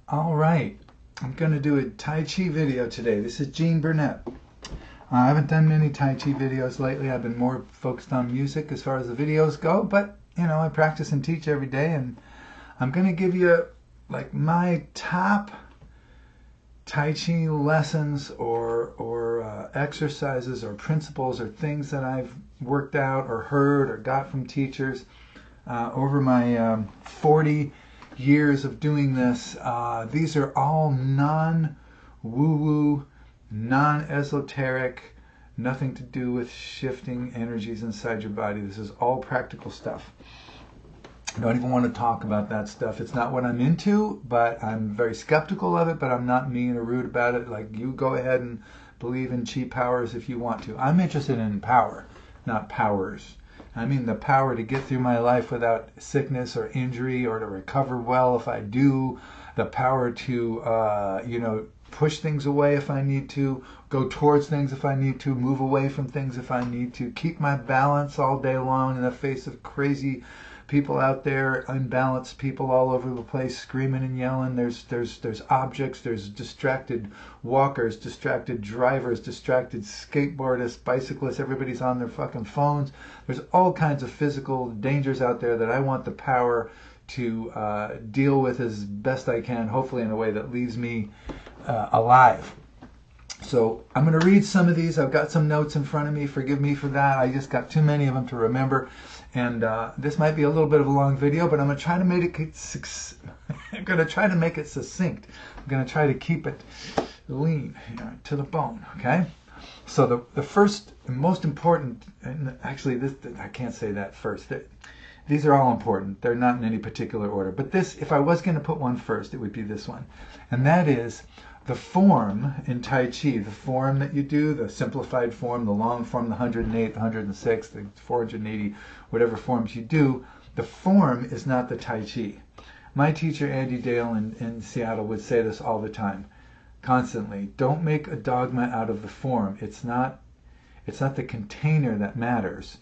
All right, I'm going to do a Tai Chi video today. This is Burnett. I haven't done many Tai Chi videos lately. I've been more focused on music as far as the videos go, but you know, I practice and teach every day, and I'm going to give you like my top Tai Chi lessons or exercises or principles or things that I've worked out or heard or got from teachers over my 40 years of doing this. These are all non-woo-woo, non-esoteric, nothing to do with shifting energies inside your body. This is all practical stuff. I don't even want to talk about that stuff. It's not what I'm into, but I'm very skeptical of it, but I'm not mean or rude about it. Like, you go ahead and believe in cheap powers if you want to. I'm interested in power, not powers. I mean the power to get through my life without sickness or injury, or to recover well if I do. The power to, push things away if I need to, go towards things if I need to, move away from things if I need to, keep my balance all day long in the face of crazy people out there, unbalanced people all over the place, screaming and yelling. There's objects, there's distracted walkers, distracted drivers, distracted skateboardists, bicyclists. Everybody's on their fucking phones. There's all kinds of physical dangers out there that I want the power to deal with as best I can, hopefully in a way that leaves me alive. So I'm going to read some of these. I've got some notes in front of me. Forgive me for that. I just got too many of them to remember. And this might be a little bit of a long video, but I'm going to try to make it succinct. I'm going to try to try to keep it lean, to the bone. Okay. So the first and most important, and actually I can't say that first. These are all important. They're not in any particular order. But this, if I was going to put one first, it would be this one. And that is the form in Tai Chi, the form that you do, the simplified form, the long form, the 108, the 106, the 480, whatever forms you do, the form is not the Tai Chi. My teacher, Andy Dale in Seattle, would say this all the time, constantly. Don't make a dogma out of the form. It's not the container that matters.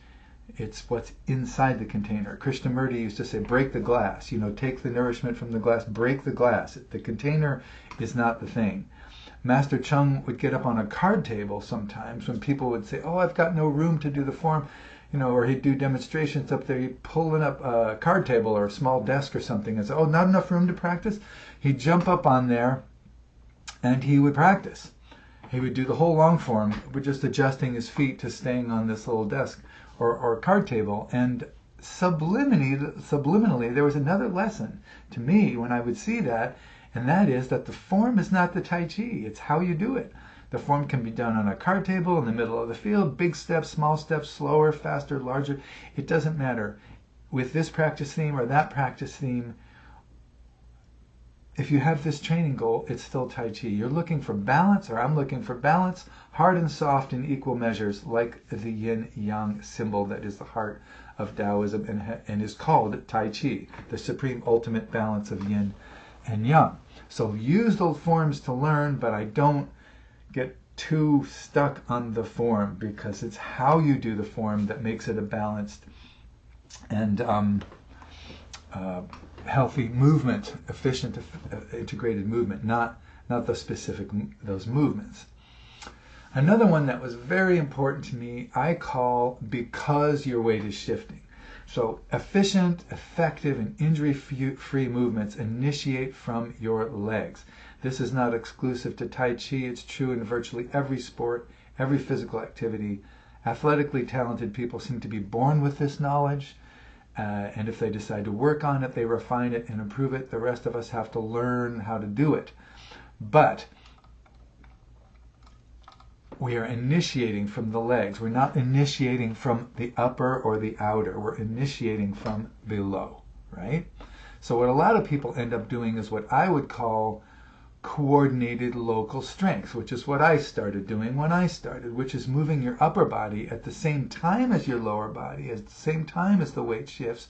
It's what's inside the container. Krishnamurti used to say, break the glass. Take the nourishment from the glass, break the glass. The container is not the thing. Master Chung would get up on a card table sometimes when people would say, oh, I've got no room to do the form, or he'd do demonstrations up there. He'd pull up a card table or a small desk or something and say, oh, not enough room to practice? He'd jump up on there and he would practice. He would do the whole long form with just adjusting his feet to staying on this little desk or card table. And subliminally, there was another lesson to me when I would see that, and that is that the form is not the Tai Chi. It's how you do it. The form can be done on a card table in the middle of the field, big steps, small steps, slower, faster, larger. It doesn't matter. With this practice theme or that practice theme, if you have this training goal, it's still Tai Chi. You're looking for balance, or I'm looking for balance, hard and soft in equal measures, like the yin-yang symbol that is the heart of Taoism and is called Tai Chi, the supreme ultimate balance of yin and yang. So use those forms to learn, but I don't get too stuck on the form, because it's how you do the form that makes it a balanced and healthy movement, efficient, integrated movement, not the specific, those movements. Another one that was very important to me, I call because your weight is shifting. So efficient, effective, and injury-free movements initiate from your legs. This is not exclusive to Tai Chi. It's true in virtually every sport, every physical activity. Athletically talented people seem to be born with this knowledge. And if they decide to work on it, they refine it and improve it. The rest of us have to learn how to do it. But we are initiating from the legs. We're not initiating from the upper or the outer. We're initiating from below, right? So what a lot of people end up doing is what I would call coordinated local strength, which is what I started doing when I started, which is moving your upper body at the same time as your lower body, at the same time as the weight shifts,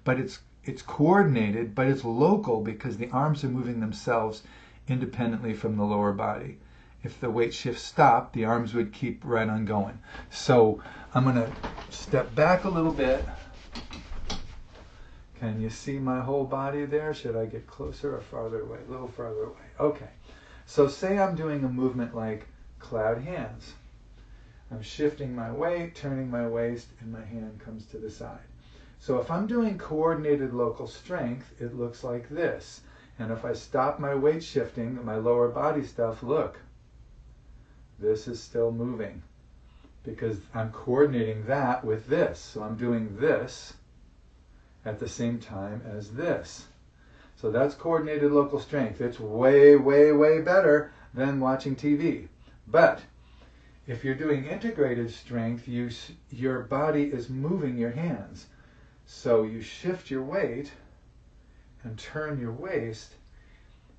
but it's coordinated, but it's local because the arms are moving themselves independently from the lower body. If the weight shift stopped, the arms would keep right on going. So I'm going to step back a little bit. Can you see my whole body there? Should I get closer or farther away? A little farther away. Okay. So say I'm doing a movement like cloud hands. I'm shifting my weight, turning my waist, and my hand comes to the side. So if I'm doing coordinated local strength, it looks like this. And if I stop my weight shifting, my lower body stuff, look, this is still moving because I'm coordinating that with this. So I'm doing this at the same time as this. So that's coordinated local strength. It's way, way, way better than watching TV. But if you're doing integrated strength, your body is moving your hands. So you shift your weight and turn your waist.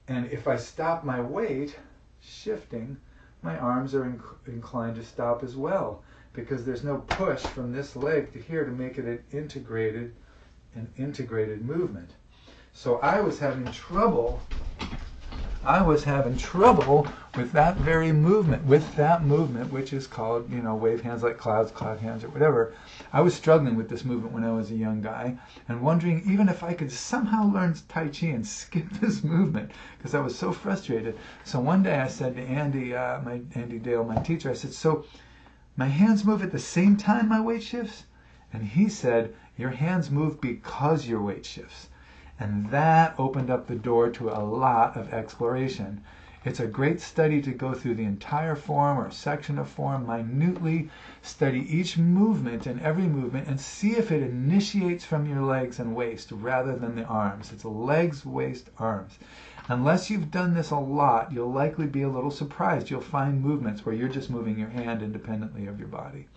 And if I stop my weight shifting, my arms are inclined to stop as well, because there's no push from this leg to here to make it an integrated movement. So I was having trouble with that very movement, which is called, wave hands like clouds, cloud hands, or whatever. I was struggling with this movement when I was a young guy and wondering even if I could somehow learn Tai Chi and skip this movement, because I was so frustrated. So one day I said to Andy, Andy Dale, my teacher, I said, so my hands move at the same time my weight shifts? And he said, your hands move because your weight shifts. And that opened up the door to a lot of exploration. It's a great study to go through the entire form or section of form, minutely study each movement and every movement and see if it initiates from your legs and waist rather than the arms. It's legs, waist, arms. Unless you've done this a lot, you'll likely be a little surprised. You'll find movements where you're just moving your hand independently of your body.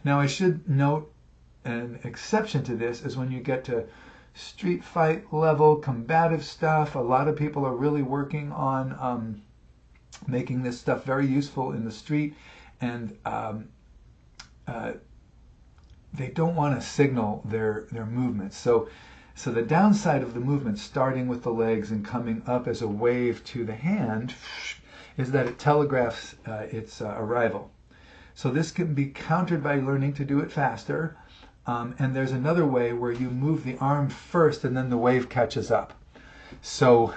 Now I should note an exception to this is when you get to street fight level combative stuff. A lot of people are really working on making this stuff very useful in the street, and they don't want to signal their movements. So the downside of the movement, starting with the legs and coming up as a wave to the hand, is that it telegraphs its arrival. So this can be countered by learning to do it faster. And there's another way where you move the arm first and then the wave catches up. So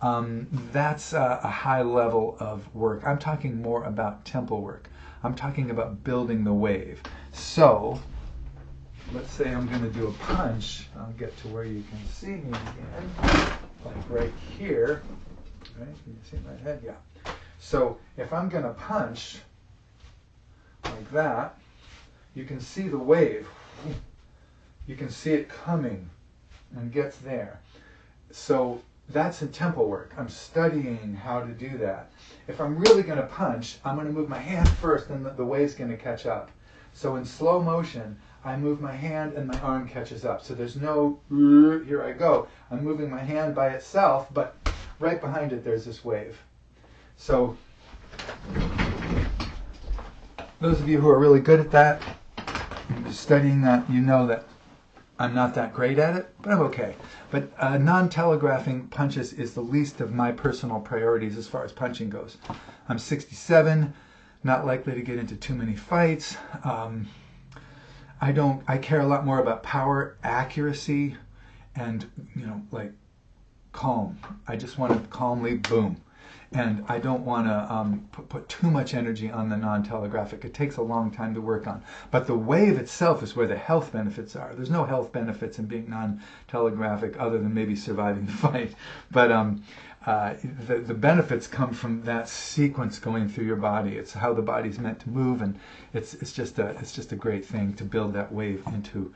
that's a high level of work. I'm talking more about tempo work. I'm talking about building the wave. So let's say I'm going to do a punch. I'll get to where you can see me again, like right here. Right? Can you see my head? Yeah. So if I'm going to punch like that, you can see the wave. You can see it coming and gets there. So that's in tempo work. I'm studying how to do that. If I'm really going to punch, I'm going to move my hand first and the wave's going to catch up. So in slow motion, I move my hand and my arm catches up. So there's no, here I go. I'm moving my hand by itself, but right behind it there's this wave. So those of you who are really good at that, studying that, you know that I'm not that great at it, but I'm okay. But non-telegraphing punches is the least of my personal priorities as far as punching goes. I'm 67, not likely to get into too many fights. I care a lot more about power, accuracy, and like calm. I just want to calmly boom. And I don't want to put too much energy on the non-telegraphic. It takes a long time to work on. But the wave itself is where the health benefits are. There's no health benefits in being non-telegraphic other than maybe surviving the fight. But the benefits come from that sequence going through your body. It's how the body's meant to move, and it's just a great thing to build that wave into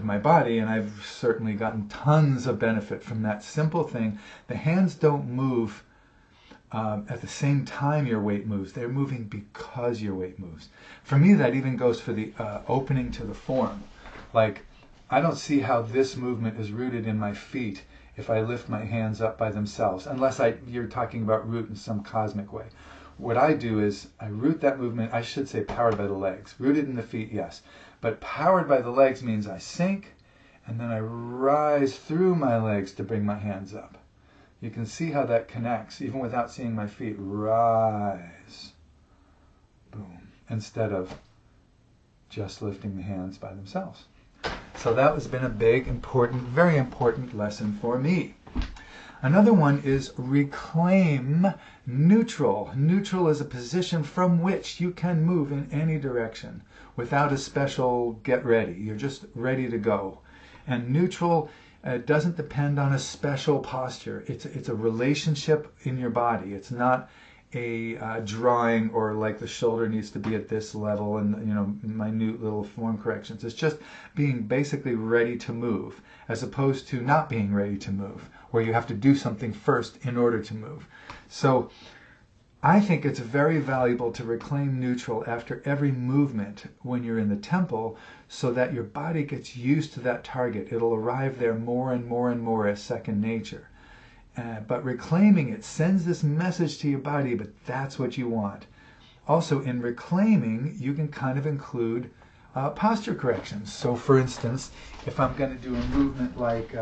my body. And I've certainly gotten tons of benefit from that simple thing. The hands don't move at the same time your weight moves. They're moving because your weight moves. For me, that even goes for the opening to the form. Like, I don't see how this movement is rooted in my feet if I lift my hands up by themselves, unless you're talking about root in some cosmic way. What I do is I root that movement, I should say powered by the legs. Rooted in the feet, yes. But powered by the legs means I sink, and then I rise through my legs to bring my hands up. You can see how that connects, even without seeing my feet. Rise, boom, instead of just lifting the hands by themselves. So that has been a big, important, very important lesson for me. Another one is reclaim neutral. Neutral is a position from which you can move in any direction without a special get ready. You're just ready to go. And neutral doesn't depend on a special posture. It's a relationship in your body. It's not a drawing or like the shoulder needs to be at this level and minute little form corrections. It's just being basically ready to move as opposed to not being ready to move, where you have to do something first in order to move. So I think it's very valuable to reclaim neutral after every movement when you're in the temple so that your body gets used to that target. It'll arrive there more and more and more as second nature. But reclaiming it sends this message to your body, but that's what you want. Also, in reclaiming, you can kind of include posture corrections. So for instance, if I'm going to do a movement like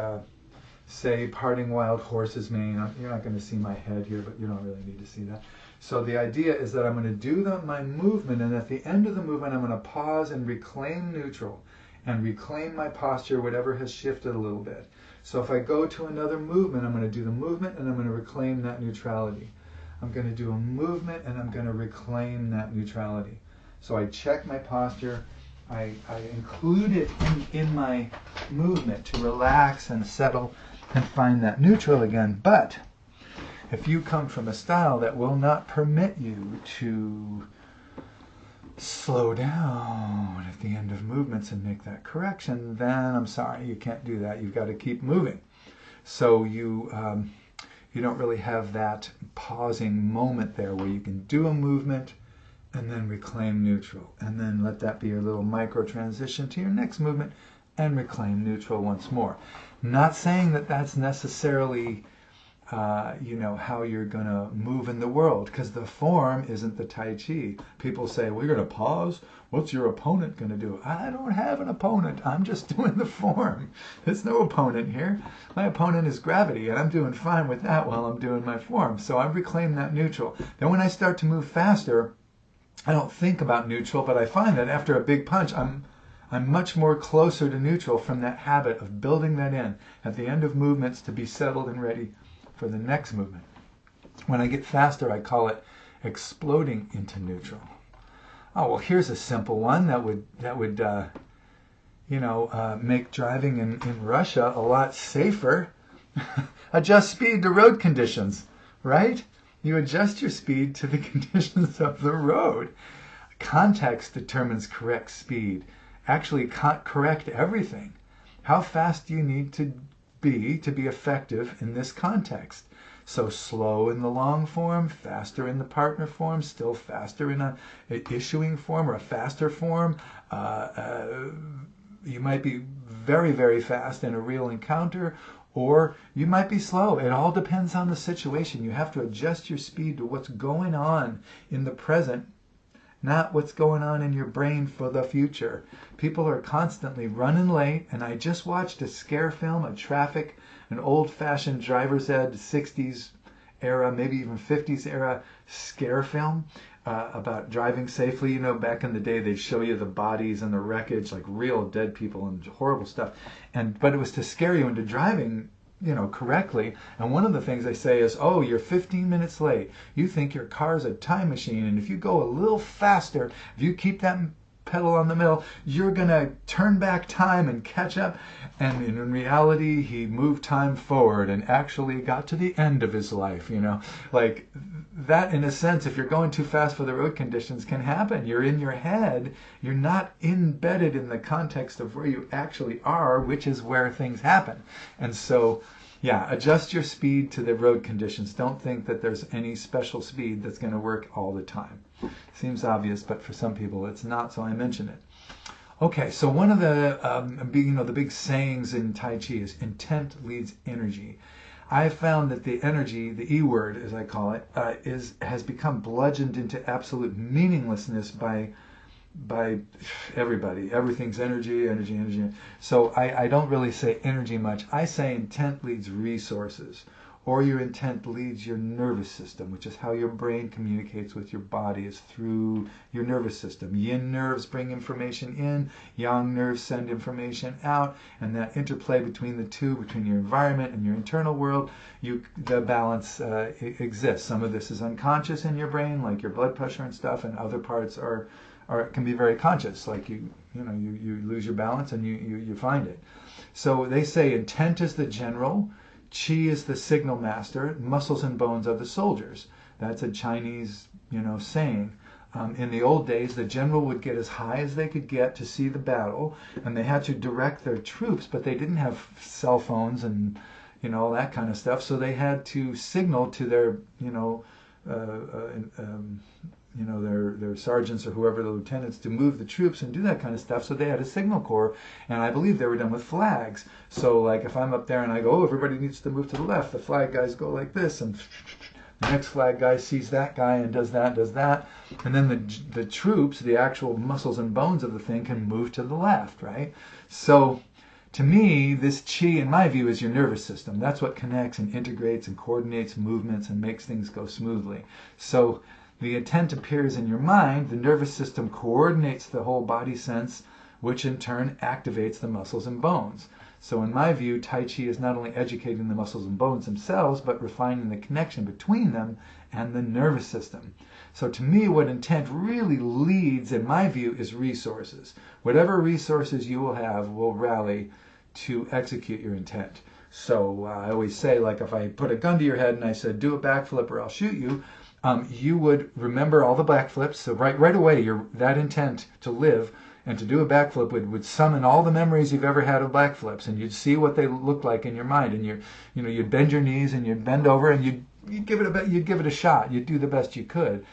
say parting wild horse's mane. You're not going to see my head here, but you don't really need to see that. So the idea is that I'm going to do my movement, and at the end of the movement I'm going to pause and reclaim neutral and reclaim my posture, whatever has shifted a little bit. So if I go to another movement, I'm going to do the movement and I'm going to reclaim that neutrality. I'm going to do a movement and I'm going to reclaim that neutrality. So I check my posture, I include it in my movement to relax and settle and find that neutral again. But if you come from a style that will not permit you to slow down at the end of movements and make that correction, then I'm sorry, you can't do that. You've got to keep moving. So you don't really have that pausing moment there where you can do a movement and then reclaim neutral, and then let that be your little micro transition to your next movement and reclaim neutral once more. Not saying that that's necessarily how you're going to move in the world, because the form isn't the Tai Chi. People say, well, you're going to pause? What's your opponent going to do? I don't have an opponent. I'm just doing the form. There's no opponent here. My opponent is gravity, and I'm doing fine with that while I'm doing my form. So I reclaim that neutral. Then when I start to move faster, I don't think about neutral, but I find that after a big punch, I'm much more closer to neutral from that habit of building that in at the end of movements to be settled and ready for the next movement. When I get faster, I call it exploding into neutral. Oh, well, here's a simple one that would make driving in Russia a lot safer. Adjust speed to road conditions, right? You adjust your speed to the conditions of the road. Context determines correct speed. Actually, correct everything. How fast do you need to be effective in this context? So slow in the long form, faster in the partner form, still faster in a issuing form or a faster form. You might be very, very fast in a real encounter, or you might be slow. It all depends on the situation. You have to adjust your speed to what's going on in the present, not what's going on in your brain for the future. People are constantly running late, and I just watched a scare film, an old-fashioned driver's ed 60s era, maybe even 50s era scare film about driving safely. You know, back in the day, they'd show you the bodies and the wreckage, like real dead people and horrible stuff. But it was to scare you into driving, correctly. And one of the things they say is, oh, you're 15 minutes late. You think your car's a time machine, and if you go a little faster, if you keep that pedal on the middle, you're going to turn back time and catch up. And in reality, he moved time forward and actually got to the end of his life, Like that, in a sense, if you're going too fast for the road conditions, can happen. You're in your head. You're not embedded in the context of where you actually are, which is where things happen. And so, yeah, adjust your speed to the road conditions. Don't think that there's any special speed that's going to work all the time. Seems obvious, but for some people it's not, so I mention it. Okay, so one of the big sayings in Tai Chi is intent leads energy. I found that the energy, the E word as I call it, has become bludgeoned into absolute meaninglessness by everybody. Everything's energy. So I don't really say energy much. I say intent leads resources, or your intent leads your nervous system, which is how your brain communicates with your body, is through your nervous system. Yin nerves bring information in, yang nerves send information out, and that interplay between the two, between your environment and your internal world, the balance exists. Some of this is unconscious in your brain, like your blood pressure and stuff, and other parts can be very conscious, like you lose your balance and you find it. So they say intent is the general, Qi is the signal master, muscles and bones are the soldiers. That's a Chinese, saying. In the old days, the general would get as high as they could get to see the battle, and they had to direct their troops, but they didn't have cell phones and all that kind of stuff. So they had to signal to their their sergeants or whoever, the lieutenants, to move the troops and do that kind of stuff. So they had a signal corps, and I believe they were done with flags. So like if I'm up there and I go, oh, everybody needs to move to the left, the flag guys go like this, and the next flag guy sees that guy and does that, and then the troops, the actual muscles and bones of the thing, can move to the left, right? So to me, this Qi, in my view, is your nervous system. That's what connects and integrates and coordinates movements and makes things go smoothly. So the intent appears in your mind, the nervous system coordinates the whole body sense, which in turn activates the muscles and bones. So in my view, Tai Chi is not only educating the muscles and bones themselves, but refining the connection between them and the nervous system. So to me, what intent really leads, in my view, is resources. Whatever resources you will have will rally to execute your intent. So I always say, like if I put a gun to your head and I said, do a backflip or I'll shoot you, you would remember all the backflips. So right away, that intent to live and to do a backflip would summon all the memories you've ever had of backflips, and you'd see what they look like in your mind, and you'd bend your knees and you'd bend over and you'd give it a shot. You'd do the best you could.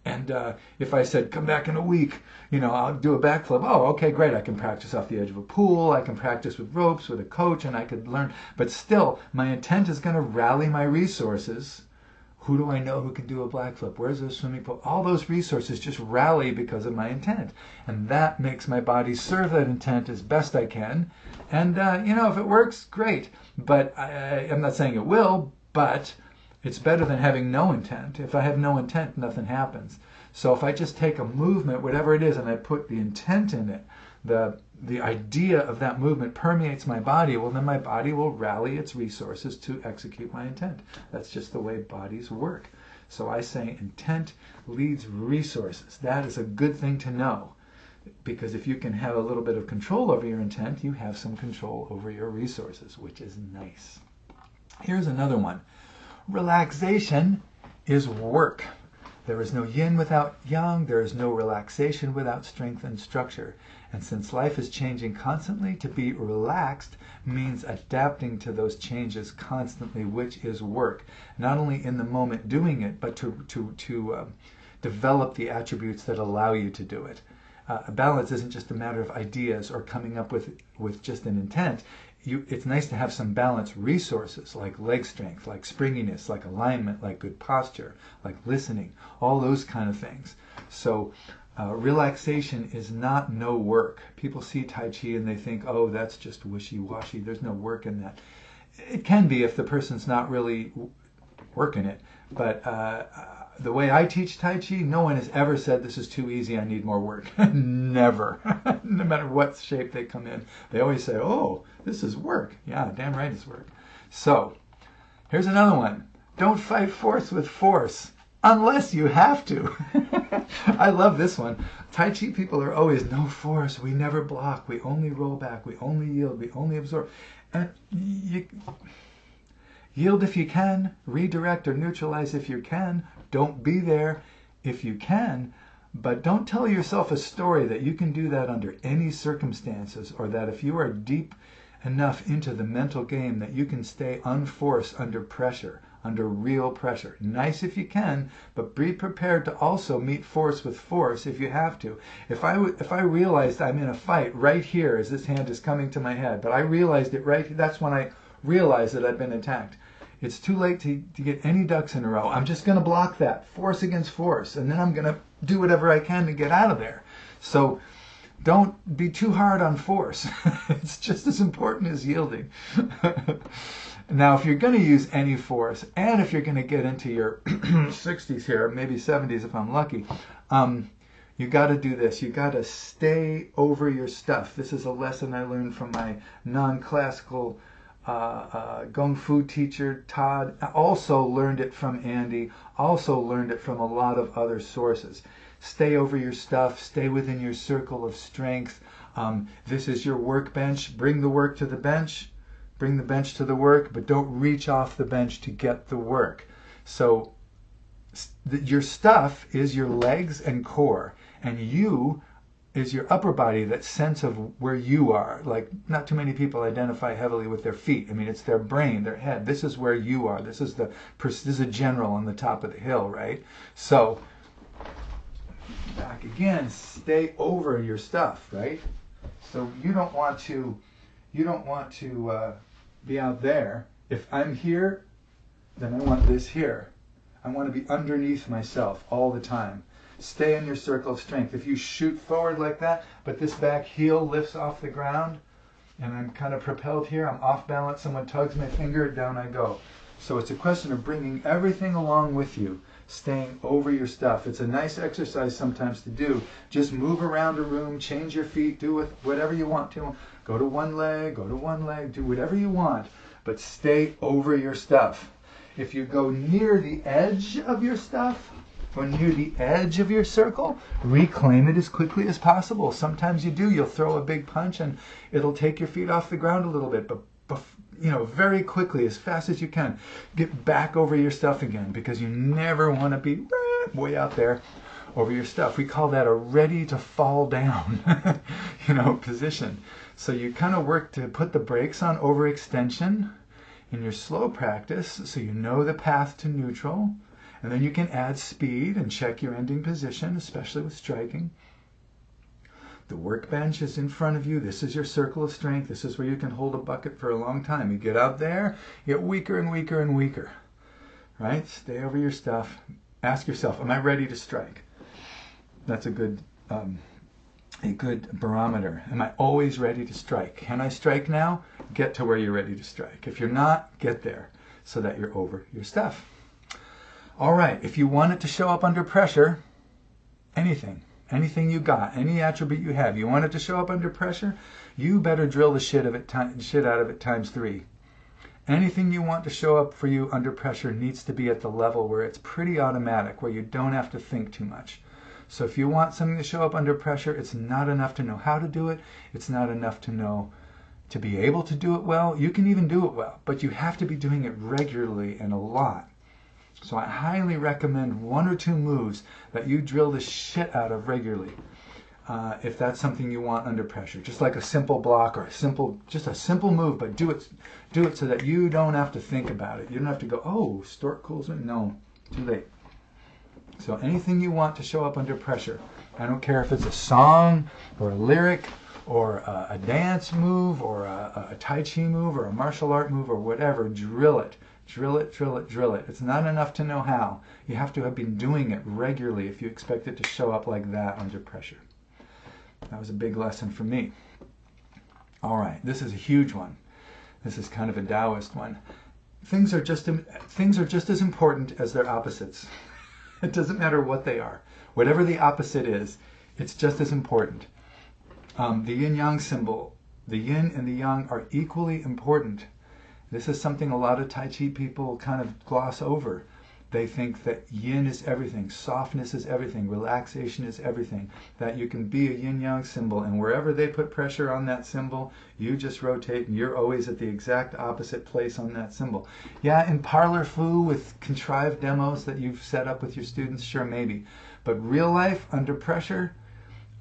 And if I said, come back in a week, I'll do a backflip. Oh, okay, great. I can practice off the edge of a pool. I can practice with ropes, with a coach, and I could learn. But still, my intent is going to rally my resources. Who do I know who can do a backflip? Where's the swimming pool? All those resources just rally because of my intent. And that makes my body serve that intent as best I can. And, if it works, great. But I'm not saying it will, but it's better than having no intent. If I have no intent, nothing happens. So if I just take a movement, whatever it is, and I put the intent in it, the idea of that movement permeates my body, well, then my body will rally its resources to execute my intent. That's just the way bodies work. So I say intent leads resources. That is a good thing to know, because if you can have a little bit of control over your intent, you have some control over your resources, which is nice. Here's another one. Relaxation is work. There is no yin without yang. There is no relaxation without strength and structure. And since life is changing constantly, to be relaxed means adapting to those changes constantly, which is work. Not only in the moment doing it, but to develop the attributes that allow you to do it. Balance isn't just a matter of ideas or coming up with just an intent. It's nice to have some balance resources like leg strength, like springiness, like alignment, like good posture, like listening, all those kind of things. So relaxation is not no work. People see Tai Chi and they think, oh, that's just wishy-washy. There's no work in that. It can be if the person's not really working it. But the way I teach Tai Chi, no one has ever said this is too easy, I need more work. Never. No matter what shape they come in. They always say, oh, this is work. Yeah, damn right it's work. So, here's another one. Don't fight force with force, unless you have to. I love this one. Tai Chi people are always, no force, we never block, we only roll back, we only yield, we only absorb. And yield if you can, redirect or neutralize if you can, don't be there if you can, but don't tell yourself a story that you can do that under any circumstances, or that if you are deep enough into the mental game that you can stay unforced under pressure, under real pressure. Nice if you can, but be prepared to also meet force with force if you have to. If I realized I'm in a fight right here as this hand is coming to my head, but I realized it right, that's when I realized that I've been attacked. It's too late to get any ducks in a row. I'm just going to block that, force against force, and then I'm going to do whatever I can to get out of there. So don't be too hard on force. It's just as important as yielding. Now, if you're going to use any force, and if you're going to get into your 60s here, maybe 70s if I'm lucky, you got to do this. You got to stay over your stuff. This is a lesson I learned from my non-classical Kung Fu teacher, Todd. I also learned it from Andy. Also learned it from a lot of other sources. Stay over your stuff. Stay within your circle of strength. This is your workbench. Bring the work to the bench. Bring the bench to the work, but don't reach off the bench to get the work. So your stuff is your legs and core, and you is your upper body, that sense of where you are. Like, not too many people identify heavily with their feet. I mean, it's their brain, their head. This is where you are. This is a general on the top of the hill, right? So back again, stay over your stuff, right? So you don't want to be out there. If I'm here, then I want this here. I want to be underneath myself all the time. Stay in your circle of strength. If you shoot forward like that, but this back heel lifts off the ground, and I'm kind of propelled here, I'm off balance, someone tugs my finger, down I go. So it's a question of bringing everything along with you, staying over your stuff. It's a nice exercise sometimes to do. Just move around a room, change your feet, do whatever you want to. Go to one leg, do whatever you want, but stay over your stuff. If you go near the edge of your stuff, or near the edge of your circle, reclaim it as quickly as possible. Sometimes you do. You'll throw a big punch and it'll take your feet off the ground a little bit, but very quickly, as fast as you can, get back over your stuff again, because you never want to be way out there over your stuff. We call that a ready to fall down, position. So you kind of work to put the brakes on overextension in your slow practice, so you know the path to neutral. And then you can add speed and check your ending position, especially with striking. The workbench is in front of you. This is your circle of strength. This is where you can hold a bucket for a long time. You get out there, you get weaker and weaker and weaker. Right? Stay over your stuff. Ask yourself, am I ready to strike? That's a good barometer. Am I always ready to strike? Can I strike now? Get to where you're ready to strike. If you're not, get there so that you're over your stuff. All right, if you want it to show up under pressure, anything you got, any attribute you have, you want it to show up under pressure, you better drill the shit out of it times 3. Anything you want to show up for you under pressure needs to be at the level where it's pretty automatic, where you don't have to think too much. So if you want something to show up under pressure, it's not enough to know how to do it. It's not enough to know to be able to do it well. You can even do it well, but you have to be doing it regularly and a lot. So I highly recommend 1 or 2 moves that you drill the shit out of regularly, if that's something you want under pressure. Just like a simple block, or just a simple move, but do it so that you don't have to think about it. You don't have to go, oh, stork cools me. No, too late. So anything you want to show up under pressure, I don't care if it's a song or a lyric or a dance move or a Tai Chi move or a martial art move or whatever, drill it. Drill it, drill it, drill it. It's not enough to know how. You have to have been doing it regularly if you expect it to show up like that under pressure. That was a big lesson for me. All right, this is a huge one. This is kind of a Taoist one. Things are just as important as their opposites. It doesn't matter what they are. Whatever the opposite is, it's just as important. The yin-yang symbol, the yin and the yang are equally important. This is something a lot of Tai Chi people kind of gloss over. They think that yin is everything, softness is everything, relaxation is everything, that you can be a yin-yang symbol, and wherever they put pressure on that symbol, you just rotate and you're always at the exact opposite place on that symbol. Yeah, in parlor foo with contrived demos that you've set up with your students, sure, maybe. But real life, under pressure,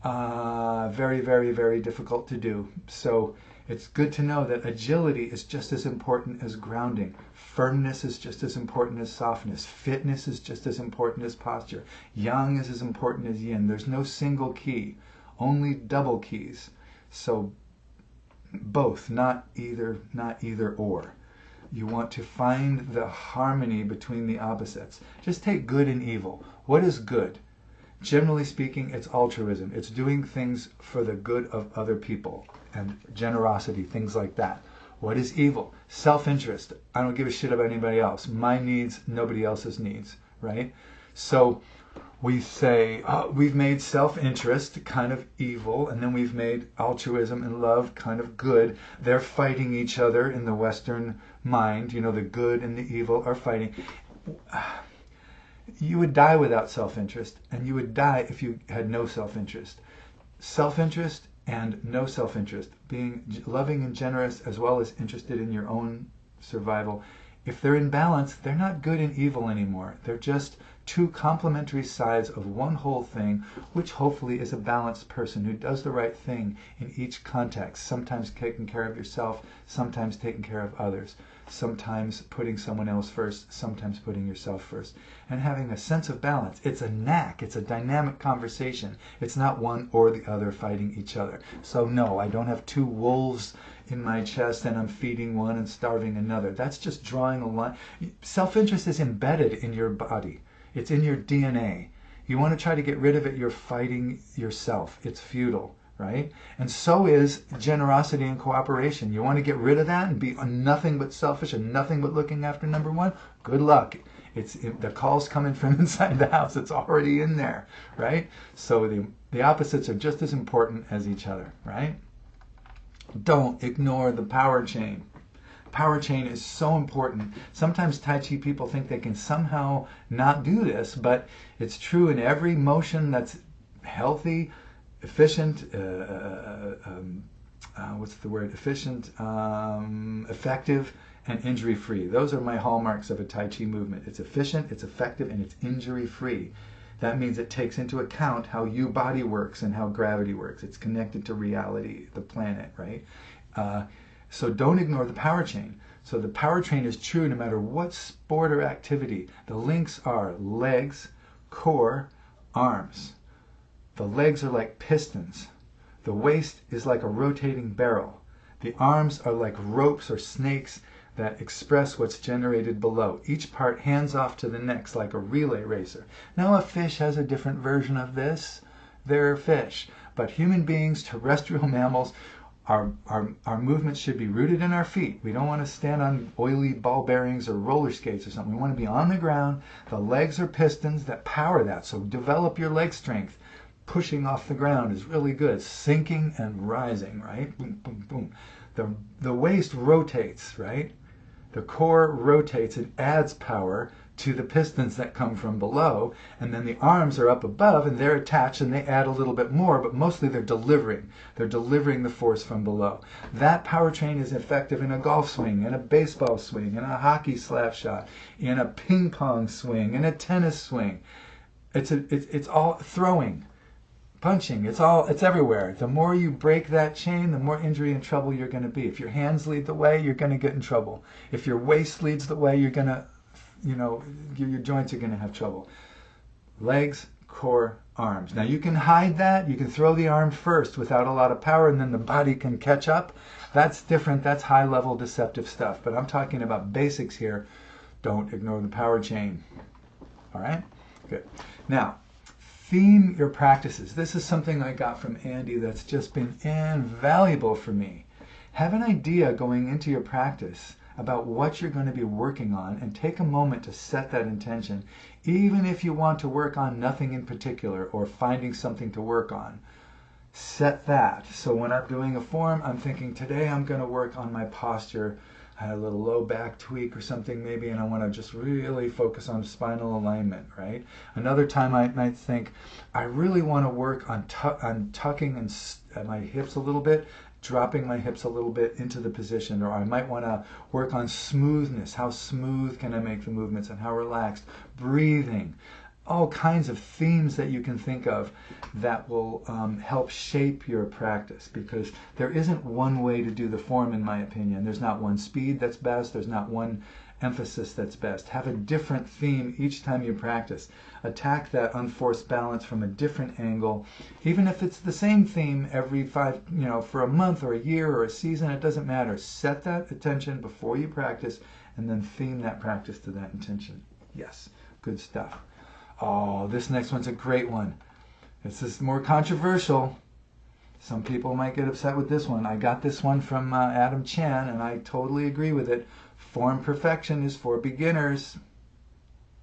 very, very, very difficult to do. So it's good to know that agility is just as important as grounding. Firmness is just as important as softness. Fitness is just as important as posture. Yang is as important as yin. There's no single key, only double keys. So both, not either or. You want to find the harmony between the opposites. Just take good and evil. What is good? Generally speaking, it's altruism. It's doing things for the good of other people and generosity, things like that. What is evil? Self-interest. I don't give a shit about anybody else. My needs, nobody else's needs, right? So we say, oh, we've made self-interest kind of evil, and then we've made altruism and love kind of good. They're fighting each other in the Western mind. You know, the good and the evil are fighting. You would die without self-interest, and you would die if you had no self-interest. Self-interest and no self-interest, being loving and generous as well as interested in your own survival. If they're in balance, they're not good and evil anymore. They're just two complementary sides of one whole thing, which hopefully is a balanced person who does the right thing in each context, sometimes taking care of yourself, sometimes taking care of others, sometimes putting someone else first, sometimes putting yourself first, and having a sense of balance. It's a knack. It's a dynamic conversation. It's not one or the other fighting each other. So no, I don't have two wolves in my chest and I'm feeding one and starving another. That's just drawing a line. Self-interest is embedded in your body. It's in your DNA. You want to try to get rid of it, you're fighting yourself. It's futile, right? And so is generosity and cooperation. You want to get rid of that and be nothing but selfish and nothing but looking after number one? Good luck. The call's coming from inside the house. It's already in there, right? So the opposites are just as important as each other, right? Don't ignore the power chain. Power chain is so important. Sometimes Tai Chi people think they can somehow not do this, but it's true in every motion that's healthy, efficient, efficient, effective, and injury-free. Those are my hallmarks of a Tai Chi movement. It's efficient, it's effective, and it's injury-free. That means it takes into account how your body works and how gravity works. It's connected to reality, the planet, right? So don't ignore the power chain. So the power chain is true no matter what sport or activity. The links are legs, core, arms. The legs are like pistons. The waist is like a rotating barrel. The arms are like ropes or snakes that express what's generated below. Each part hands off to the next like a relay racer. Now a fish has a different version of this. They're fish. But human beings, terrestrial mammals, our movements should be rooted in our feet. We don't want to stand on oily ball bearings or roller skates or something. We want to be on the ground. The legs are pistons that power that. So develop your leg strength. Pushing off the ground is really good. Sinking and rising, right? Boom, boom, boom. The waist rotates, right? The core rotates and adds power to the pistons that come from below, and then the arms are up above and they're attached and they add a little bit more, but mostly they're delivering. They're delivering the force from below. That power train is effective in a golf swing, in a baseball swing, in a hockey slap shot, in a ping pong swing, in a tennis swing. It's all throwing, punching, it's everywhere. The more you break that chain, the more injury and trouble you're going to be. If your hands lead the way, you're going to get in trouble. If your waist leads the way, you're going to, your joints are going to have trouble. Legs, core, arms. Now you can hide that. You can throw the arm first without a lot of power and then the body can catch up. That's different. That's high level deceptive stuff. But I'm talking about basics here. Don't ignore the power chain. All right? Good. Now, theme your practices. This is something I got from Andy that's just been invaluable for me. Have an idea going into your practice about what you're going to be working on and take a moment to set that intention, even if you want to work on nothing in particular or finding something to work on. Set that. So when I'm doing a form, I'm thinking today I'm going to work on my posture. I had a little low back tweak or something maybe, and I want to just really focus on spinal alignment, right? Another time I might think, I really want to work on tucking my hips a little bit, dropping my hips a little bit into the position, or I might want to work on smoothness. How smooth can I make the movements and how relaxed? Breathing. All kinds of themes that you can think of that will help shape your practice, because there isn't one way to do the form, in my opinion. There's not one speed that's best. There's not one emphasis that's best. Have a different theme each time you practice. Attack that unforced balance from a different angle. Even if it's the same theme every for a month or a year or a season, it doesn't matter. Set that attention before you practice and then theme that practice to that intention. Yes, good stuff. Oh, this next one's a great one. This is more controversial. Some people might get upset with this one. I got this one from Adam Chan, and I totally agree with it. Form perfection is for beginners,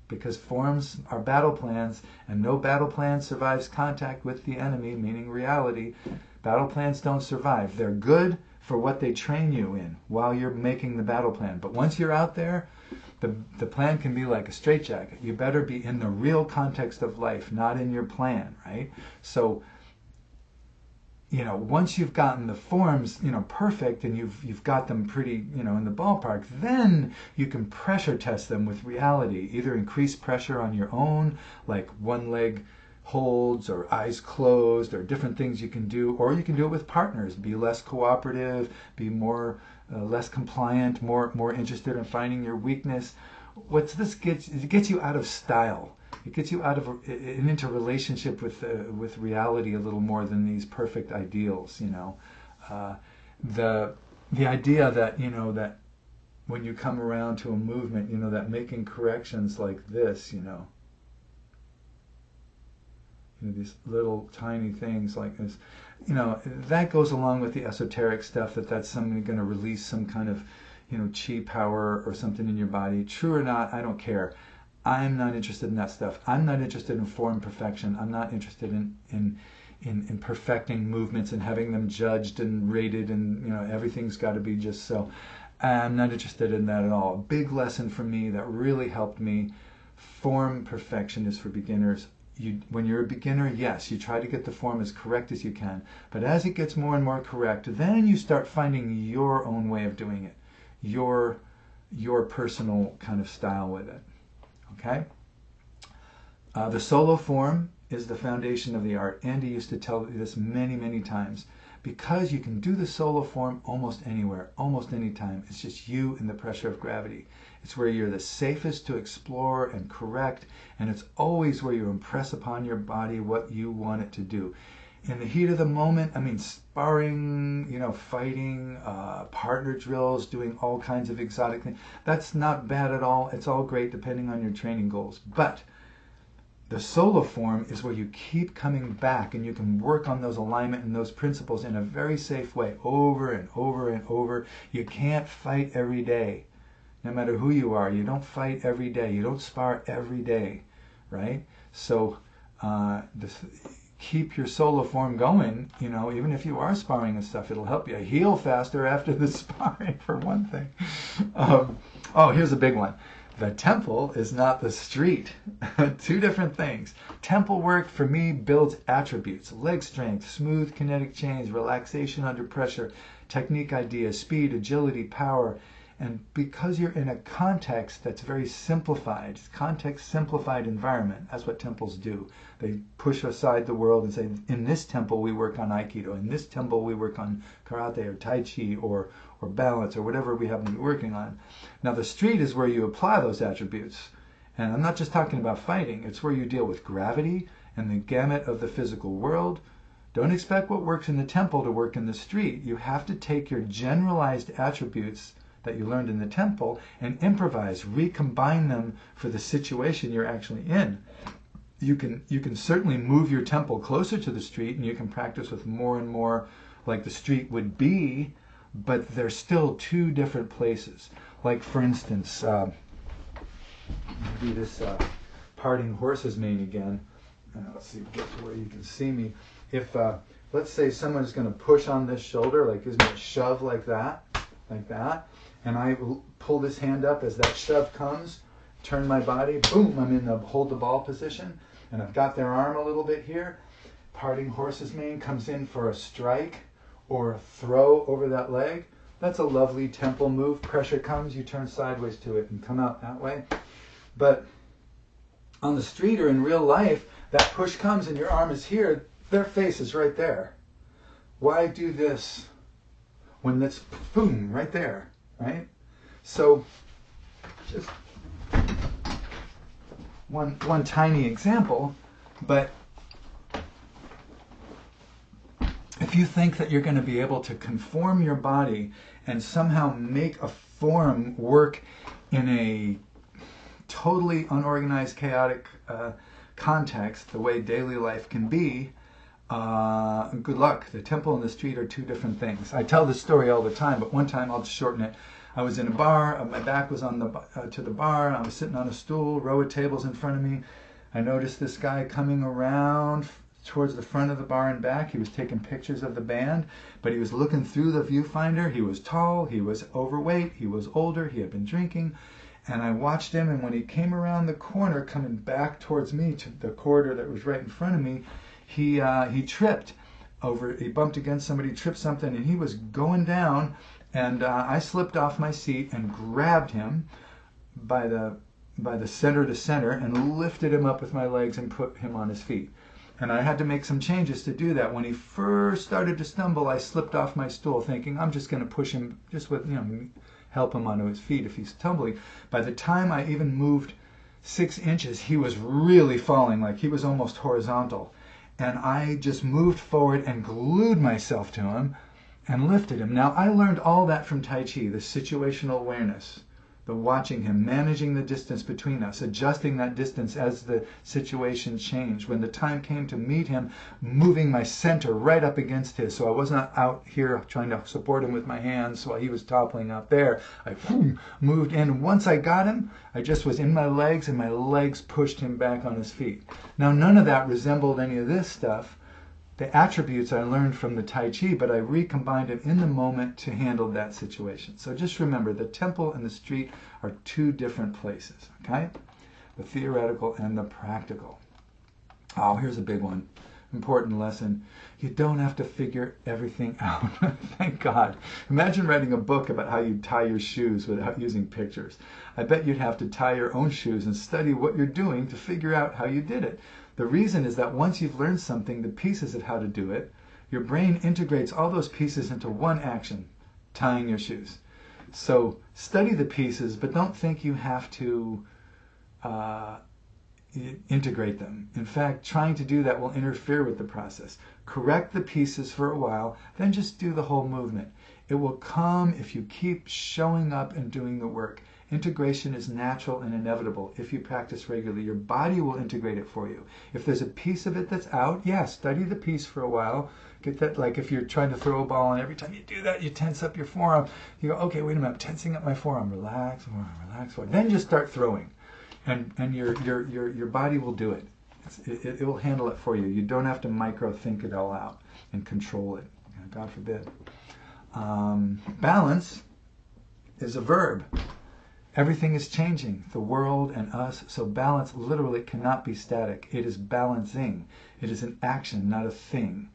because forms are battle plans, and no battle plan survives contact with the enemy, meaning reality. Battle plans don't survive. They're good for what they train you in while you're making the battle plan. But once you're out there, the plan can be like a straitjacket. You better be in the real context of life, not in your plan, right? So, you know, once you've gotten the forms, you know, perfect, and you've got them pretty, you know, in the ballpark, then you can pressure test them with reality. Either increase pressure on your own, like one leg holds or eyes closed, or different things you can do, or you can do it with partners. Be less cooperative, be more less compliant, more interested in finding your weakness. What's this gets? It gets you out of style. It gets you out of and into relationship with reality a little more than these perfect ideals. You know, the idea that, you know, that when you come around to a movement, you know, that making corrections like this, you know, these little tiny things like this, you know, that goes along with the esoteric stuff, that's somebody going to release some kind of, you know, chi power or something in your body. True or not, I don't care. I'm not interested in that stuff. I'm not interested in form perfection. I'm not interested in perfecting movements and having them judged and rated, and, you know, everything's got to be just so. I'm not interested in that at all. A big lesson for me that really helped me: form perfection is for beginners. When you're a beginner, yes, you try to get the form as correct as you can. But as it gets more and more correct, then you start finding your own way of doing it, your personal kind of style with it. Okay? The solo form is the foundation of the art. Andy used to tell me this many, many times. Because you can do the solo form almost anywhere, almost anytime. It's just you and the pressure of gravity. It's where you're the safest to explore and correct, and it's always where you impress upon your body what you want it to do. In the heat of the moment, I mean, sparring, you know, fighting, partner drills, doing all kinds of exotic things. That's not bad at all. It's all great depending on your training goals. But the solo form is where you keep coming back, and you can work on those alignment and those principles in a very safe way over and over and over. You can't fight every day. No matter who you are, you don't fight every day. You don't spar every day, right? So keep your solo form going, you know, even if you are sparring and stuff. It'll help you heal faster after the sparring, for one thing. Oh, here's a big one. The temple is not the street. Two different things. Temple work for me builds attributes: leg strength, smooth kinetic chains, relaxation under pressure, technique ideas, speed, agility, power. And because you're in a context that's very simplified, context simplified environment, that's what temples do. They push aside the world and say, in this temple we work on Aikido, in this temple we work on Karate or Tai Chi or balance or whatever we happen to be working on. Now the street is where you apply those attributes. And I'm not just talking about fighting. It's where you deal with gravity and the gamut of the physical world. Don't expect what works in the temple to work in the street. You have to take your generalized attributes that you learned in the temple and improvise, recombine them for the situation you're actually in. You can certainly move your temple closer to the street, and you can practice with more and more like the street would be, but they're still two different places. Like, for instance, maybe this parting horse's mane again. Let's see, get to where you can see me. If let's say someone's going to push on this shoulder, like gives me a shove like that, and I pull this hand up as that shove comes, turn my body, boom, I'm in the hold the ball position, and I've got their arm a little bit here. Parting horse's mane comes in for a strike or a throw over that leg. That's a lovely temple move. Pressure comes, you turn sideways to it and come out that way. But on the street or in real life, that push comes and your arm is here, their face is right there. Why do this when that's boom, right there, right? So just one tiny example, but if you think that you're going to be able to conform your body and somehow make a form work in a totally unorganized, chaotic context, the way daily life can be, good luck. The temple and the street are two different things. I tell this story all the time, but one time, I'll just shorten it. I was in a bar. My back was on to the bar. I was sitting on a stool, row of tables in front of me. I noticed this guy coming around towards the front of the bar and back. He was taking pictures of the band, but he was looking through the viewfinder. He was tall, he was overweight, he was older, he had been drinking. And I watched him, and when he came around the corner, coming back towards me, to the corridor that was right in front of me, he tripped over, he bumped against somebody, tripped something, and he was going down, and I slipped off my seat and grabbed him by the center to center and lifted him up with my legs and put him on his feet. And I had to make some changes to do that. When he first started to stumble, I slipped off my stool thinking, I'm just going to push him, just with, help him onto his feet if he's tumbling. By the time I even moved 6 inches, he was really falling, like he was almost horizontal. And I just moved forward and glued myself to him and lifted him. Now, I learned all that from Tai Chi, the situational awareness, the watching him, managing the distance between us, adjusting that distance as the situation changed. When the time came to meet him, moving my center right up against his, so I was not out here trying to support him with my hands while he was toppling out there. I moved in. Once I got him, I just was in my legs, and my legs pushed him back on his feet. Now, none of that resembled any of this stuff. The attributes I learned from the Tai Chi, but I recombined them in the moment to handle that situation. So just remember, the temple and the street are two different places, okay? The theoretical and the practical. Oh, here's a big one. Important lesson. You don't have to figure everything out. Thank God. Imagine writing a book about how you tie your shoes without using pictures. I bet you'd have to tie your own shoes and study what you're doing to figure out how you did it. The reason is that once you've learned something, the pieces of how to do it, your brain integrates all those pieces into one action, tying your shoes. So study the pieces, but don't think you have to integrate them. In fact, trying to do that will interfere with the process. Correct the pieces for a while, then just do the whole movement. It will come if you keep showing up and doing the work. Integration is natural and inevitable. If you practice regularly, your body will integrate it for you. If there's a piece of it that's out, yeah, study the piece for a while. Get that, like if you're trying to throw a ball and every time you do that, you tense up your forearm. You go, okay, wait a minute, I'm tensing up my forearm. Relax, relax. Then just start throwing. And your body will do it. It will handle it for you. You don't have to micro think it all out and control it. God forbid. Balance is a verb. Everything is changing, the world and us, so balance literally cannot be static. It is balancing. It is an action, not a thing,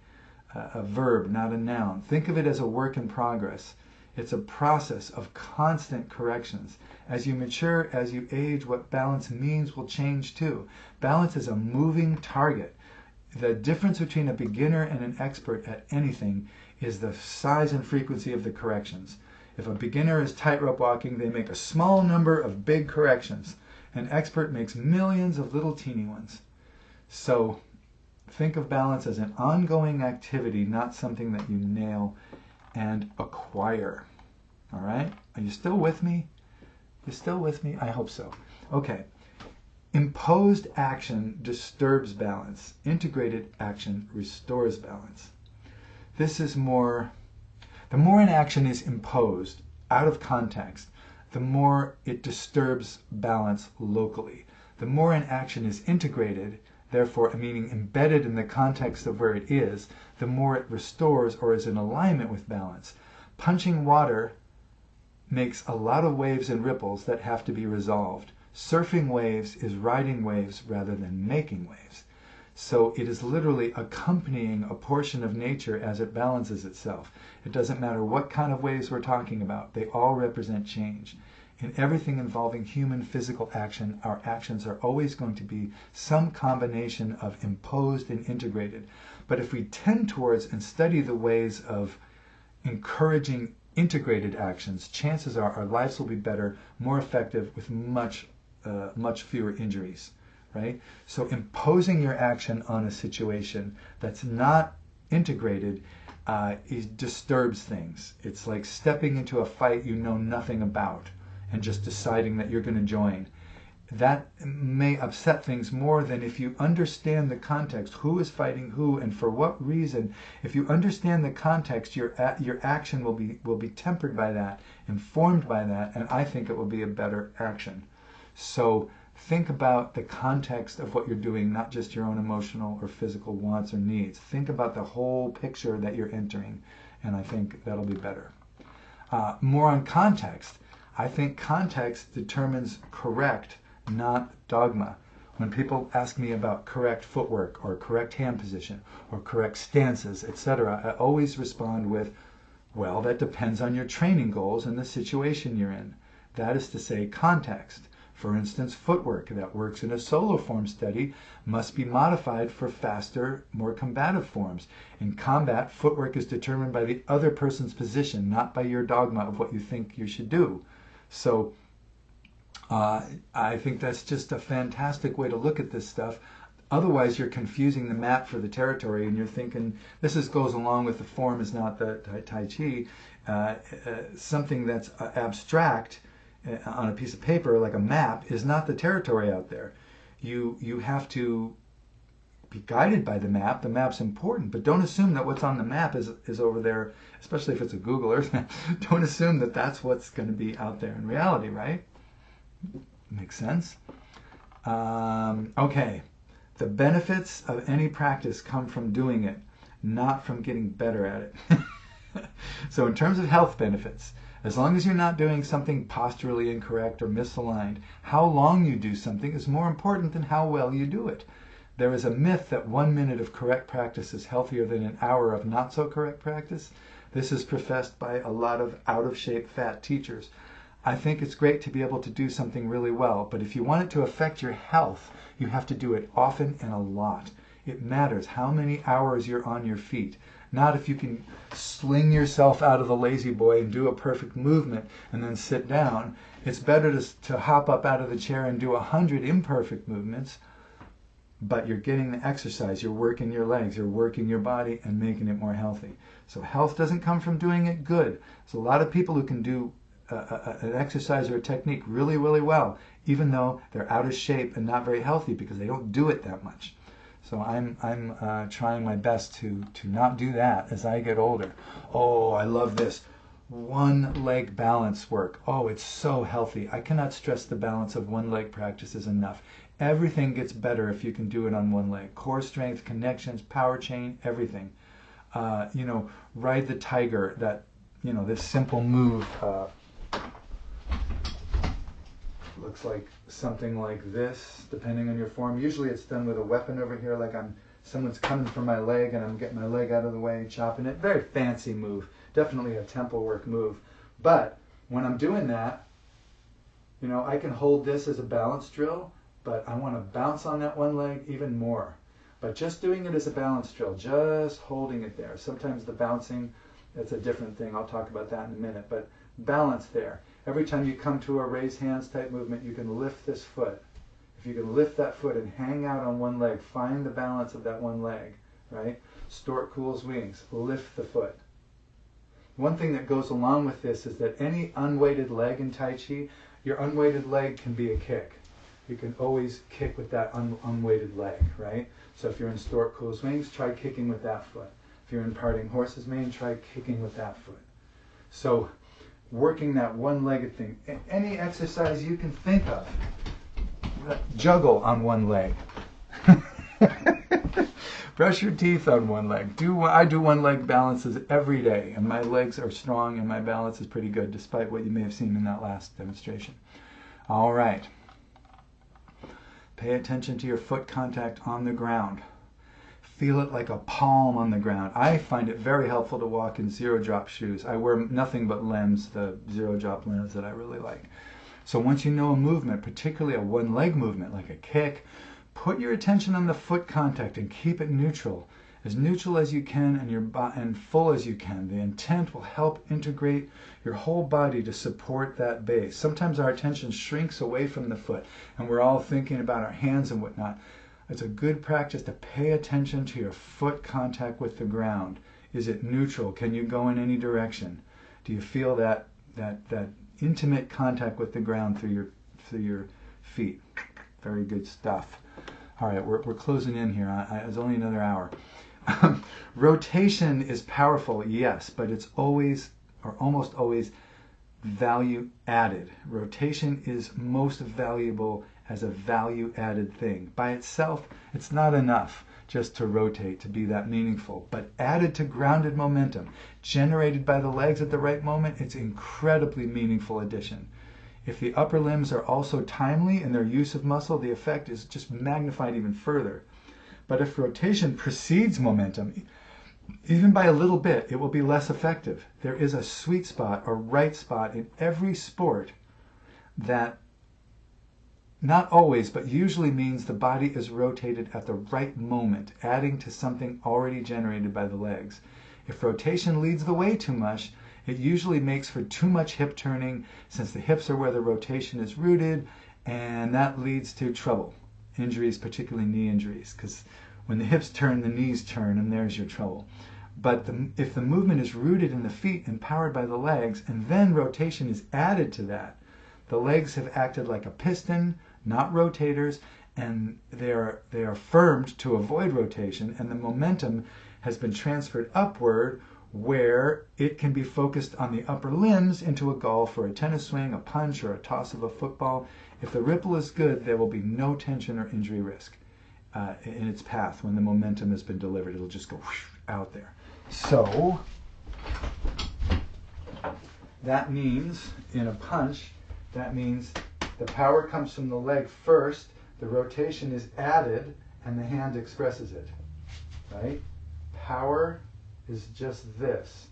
a verb, not a noun. Think of it as a work in progress. It's a process of constant corrections. As you mature, as you age, what balance means will change too. Balance is a moving target. The difference between a beginner and an expert at anything is the size and frequency of the corrections. If a beginner is tightrope walking, they make a small number of big corrections. An expert makes millions of little teeny ones. So think of balance as an ongoing activity, not something that you nail and acquire. All right? Are you still with me? You still with me? I hope so. Okay. Imposed action disturbs balance. Integrated action restores balance. This is more... The more an action is imposed out of context, the more it disturbs balance locally. The more an action is integrated, therefore, meaning embedded in the context of where it is, the more it restores or is in alignment with balance. Punching water makes a lot of waves and ripples that have to be resolved. Surfing waves is riding waves rather than making waves. So it is literally accompanying a portion of nature as it balances itself. It doesn't matter what kind of waves we're talking about. They all represent change. In everything involving human physical action, our actions are always going to be some combination of imposed and integrated. But if we tend towards and study the ways of encouraging integrated actions, chances are our lives will be better, more effective, with much fewer injuries. Right? So imposing your action on a situation that's not integrated it disturbs things. It's like stepping into a fight you know nothing about and just deciding that you're going to join. that may upset things more than if you understand the context, who is fighting who and for what reason. If you understand the context, your action will be tempered by that, informed by that, and I think it will be a better action. So think about the context of what you're doing, not just your own emotional or physical wants or needs. Think about the whole picture that you're entering, and I think that'll be better. More on context. I think context determines correct, not dogma. When people ask me about correct footwork or correct hand position or correct stances, etc., I always respond with, well, that depends on your training goals and the situation you're in. That is to say, context. For instance, footwork that works in a solo form study must be modified for faster, more combative forms. In combat, footwork is determined by the other person's position, not by your dogma of what you think you should do. So I think that's just a fantastic way to look at this stuff. Otherwise, you're confusing the map for the territory, and you're thinking, goes along with the form is not the Tai Chi, something that's abstract on a piece of paper, like a map, is not the territory out there. You have to be guided by the map. The map's important, but don't assume that what's on the map is over there, especially if it's a Google Earth map. Don't assume that that's what's going to be out there in reality, right? Makes sense? Okay. The benefits of any practice come from doing it, not from getting better at it. So in terms of health benefits, as long as you're not doing something posturally incorrect or misaligned, how long you do something is more important than how well you do it. There is a myth that 1 minute of correct practice is healthier than an hour of not so correct practice. This is professed by a lot of out-of-shape fat teachers. I think it's great to be able to do something really well, but if you want it to affect your health, you have to do it often and a lot. It matters how many hours you're on your feet, not if you can sling yourself out of the lazy boy and do a perfect movement and then sit down. It's better to hop up out of the chair and do 100 imperfect movements, but you're getting the exercise, you're working your legs, you're working your body and making it more healthy. So health doesn't come from doing it good. There's a lot of people who can do an exercise or a technique really, really well, even though they're out of shape and not very healthy because they don't do it that much. So I'm trying my best to not do that as I get older. Oh, I love this. One leg balance work. Oh, it's so healthy. I cannot stress the balance of one leg practices enough. Everything gets better if you can do it on one leg. Core strength, connections, power chain, everything. Ride the tiger, that, this simple move looks like something like this, depending on your form. Usually it's done with a weapon over here, like someone's coming for my leg and I'm getting my leg out of the way and chopping it. Very fancy move. Definitely a temple work move. But when I'm doing that, I can hold this as a balance drill, but I want to bounce on that one leg even more. But just doing it as a balance drill, just holding it there. Sometimes the bouncing, that's a different thing. I'll talk about that in a minute. But balance there. Every time you come to a raise hands type movement, you can lift this foot. If you can lift that foot and hang out on one leg, find the balance of that one leg, right? Stork cools wings, lift the foot. One thing that goes along with this is that any unweighted leg in Tai Chi, your unweighted leg can be a kick. You can always kick with that unweighted leg, right? So if you're in Stork cools wings, try kicking with that foot. If you're in parting horse's mane, try kicking with that foot. So working that one-legged thing. Any exercise you can think of. Juggle on one leg. Brush your teeth on one leg. I do one-leg balances every day, and my legs are strong and my balance is pretty good, despite what you may have seen in that last demonstration. All right. Pay attention to your foot contact on the ground. Feel it like a palm on the ground. I find it very helpful to walk in zero-drop shoes. I wear nothing but Lems, the zero-drop Lems that I really like. So once you know a movement, particularly a one-leg movement like a kick, put your attention on the foot contact and keep it neutral as you can and full as you can. The intent will help integrate your whole body to support that base. Sometimes our attention shrinks away from the foot and we're all thinking about our hands and whatnot. It's a good practice to pay attention to your foot contact with the ground. Is it neutral? Can you go in any direction? Do you feel that intimate contact with the ground through your feet? Very good stuff. All right, we're closing in here. It's only another hour. Rotation is powerful, yes, but it's always, or almost always, value added. Rotation is most valuable as a value added thing. By itself, it's not enough just to rotate to be that meaningful, but added to grounded momentum, generated by the legs at the right moment, it's incredibly meaningful addition. If the upper limbs are also timely in their use of muscle, the effect is just magnified even further. But if rotation precedes momentum, even by a little bit, it will be less effective. There is a sweet spot or right spot in every sport that not always, but usually means the body is rotated at the right moment, adding to something already generated by the legs. If rotation leads the way too much, it usually makes for too much hip turning, since the hips are where the rotation is rooted, and that leads to trouble. Injuries, particularly knee injuries, because when the hips turn, the knees turn, and there's your trouble. But if the movement is rooted in the feet and powered by the legs, and then rotation is added to that, the legs have acted like a piston, not rotators, and they are firmed to avoid rotation, and the momentum has been transferred upward, where it can be focused on the upper limbs into a golf or a tennis swing, a punch, or a toss of a football. If the ripple is good, there will be no tension or injury risk in its path when the momentum has been delivered. It'll just go out there. So that means in a punch, that means the power comes from the leg first, the rotation is added, and the hand expresses it, right? Power is just this,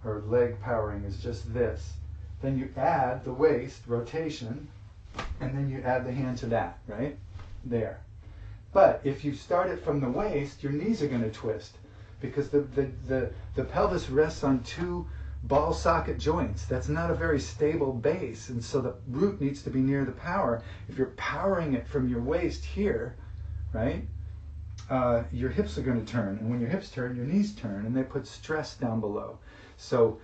or leg powering is just this. Then you add the waist, rotation, and then you add the hand to that, right? There. But if you start it from the waist, your knees are going to twist, because the pelvis rests on two ball socket joints. That's not a very stable base, and so the root needs to be near the power. If you're powering it from your waist here, right, your hips are going to turn, and when your hips turn, your knees turn, and they put stress down below. So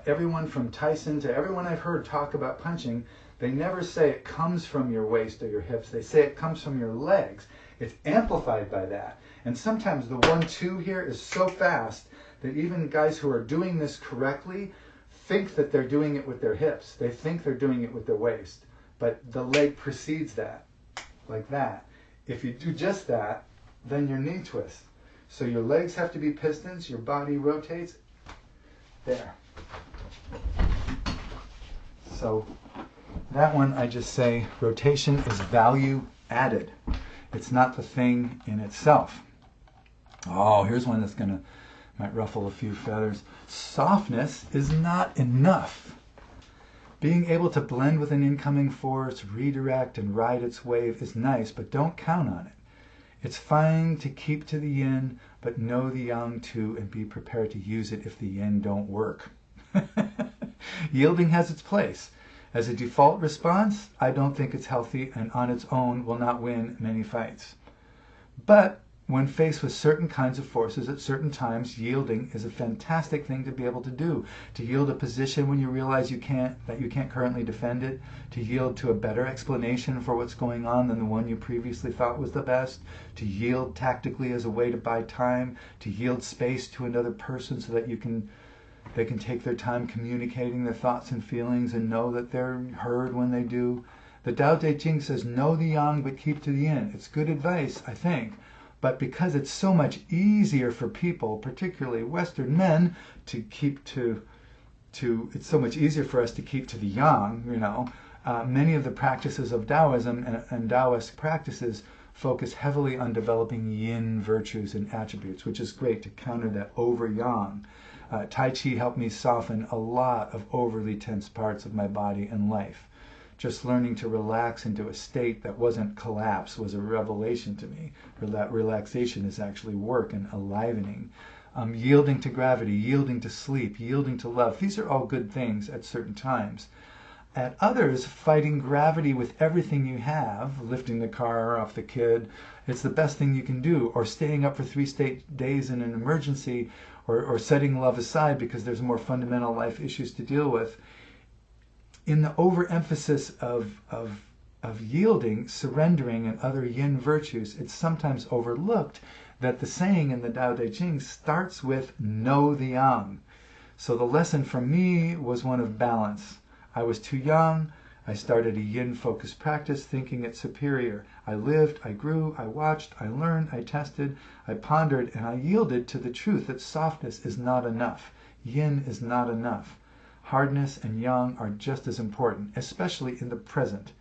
everyone from Tyson to everyone I've heard talk about punching, they never say it comes from your waist or your hips. They say it comes from your legs. It's amplified by that. And sometimes the 1-2 here is so fast that even guys who are doing this correctly think that they're doing it with their hips. They think they're doing it with their waist. But the leg precedes that, like that. If you do just that, then your knee twists. So your legs have to be pistons, your body rotates. There. So that one, I just say rotation is value added. It's not the thing in itself. Oh, here's one that's might ruffle a few feathers. Softness is not enough. Being able to blend with an incoming force, redirect, and ride its wave is nice, but don't count on it. It's fine to keep to the yin, but know the yang too, and be prepared to use it if the yin don't work. Yielding has its place. As a default response, I don't think it's healthy, and on its own will not win many fights. But when faced with certain kinds of forces at certain times, yielding is a fantastic thing to be able to do. To yield a position when you realize you can't currently defend it, to yield to a better explanation for what's going on than the one you previously thought was the best, to yield tactically as a way to buy time, to yield space to another person so that they can take their time communicating their thoughts and feelings and know that they're heard when they do. The Tao Te Ching says, know the yang but keep to the yin. It's good advice, I think. But because it's so much easier for people, particularly Western men, to keep it's so much easier for us to keep to the yang, many of the practices of Taoism and Taoist practices focus heavily on developing yin virtues and attributes, which is great to counter that over yang. Tai Chi helped me soften a lot of overly tense parts of my body and life. Just learning to relax into a state that wasn't collapse was a revelation to me. Relaxation is actually work and enlivening. Yielding to gravity, yielding to sleep, yielding to love. These are all good things at certain times. At others, fighting gravity with everything you have, lifting the car off the kid, it's the best thing you can do. Or staying up for 3 days in an emergency, or setting love aside because there's more fundamental life issues to deal with. In the overemphasis of of yielding, surrendering, and other yin virtues, it's sometimes overlooked that the saying in the Tao Te Ching starts with know the yang. So the lesson for me was one of balance. I was too young. I started a yin-focused practice thinking it superior. I lived, I grew, I watched, I learned, I tested, I pondered, and I yielded to the truth that softness is not enough. Yin is not enough. Hardness and yang are just as important, especially in the present.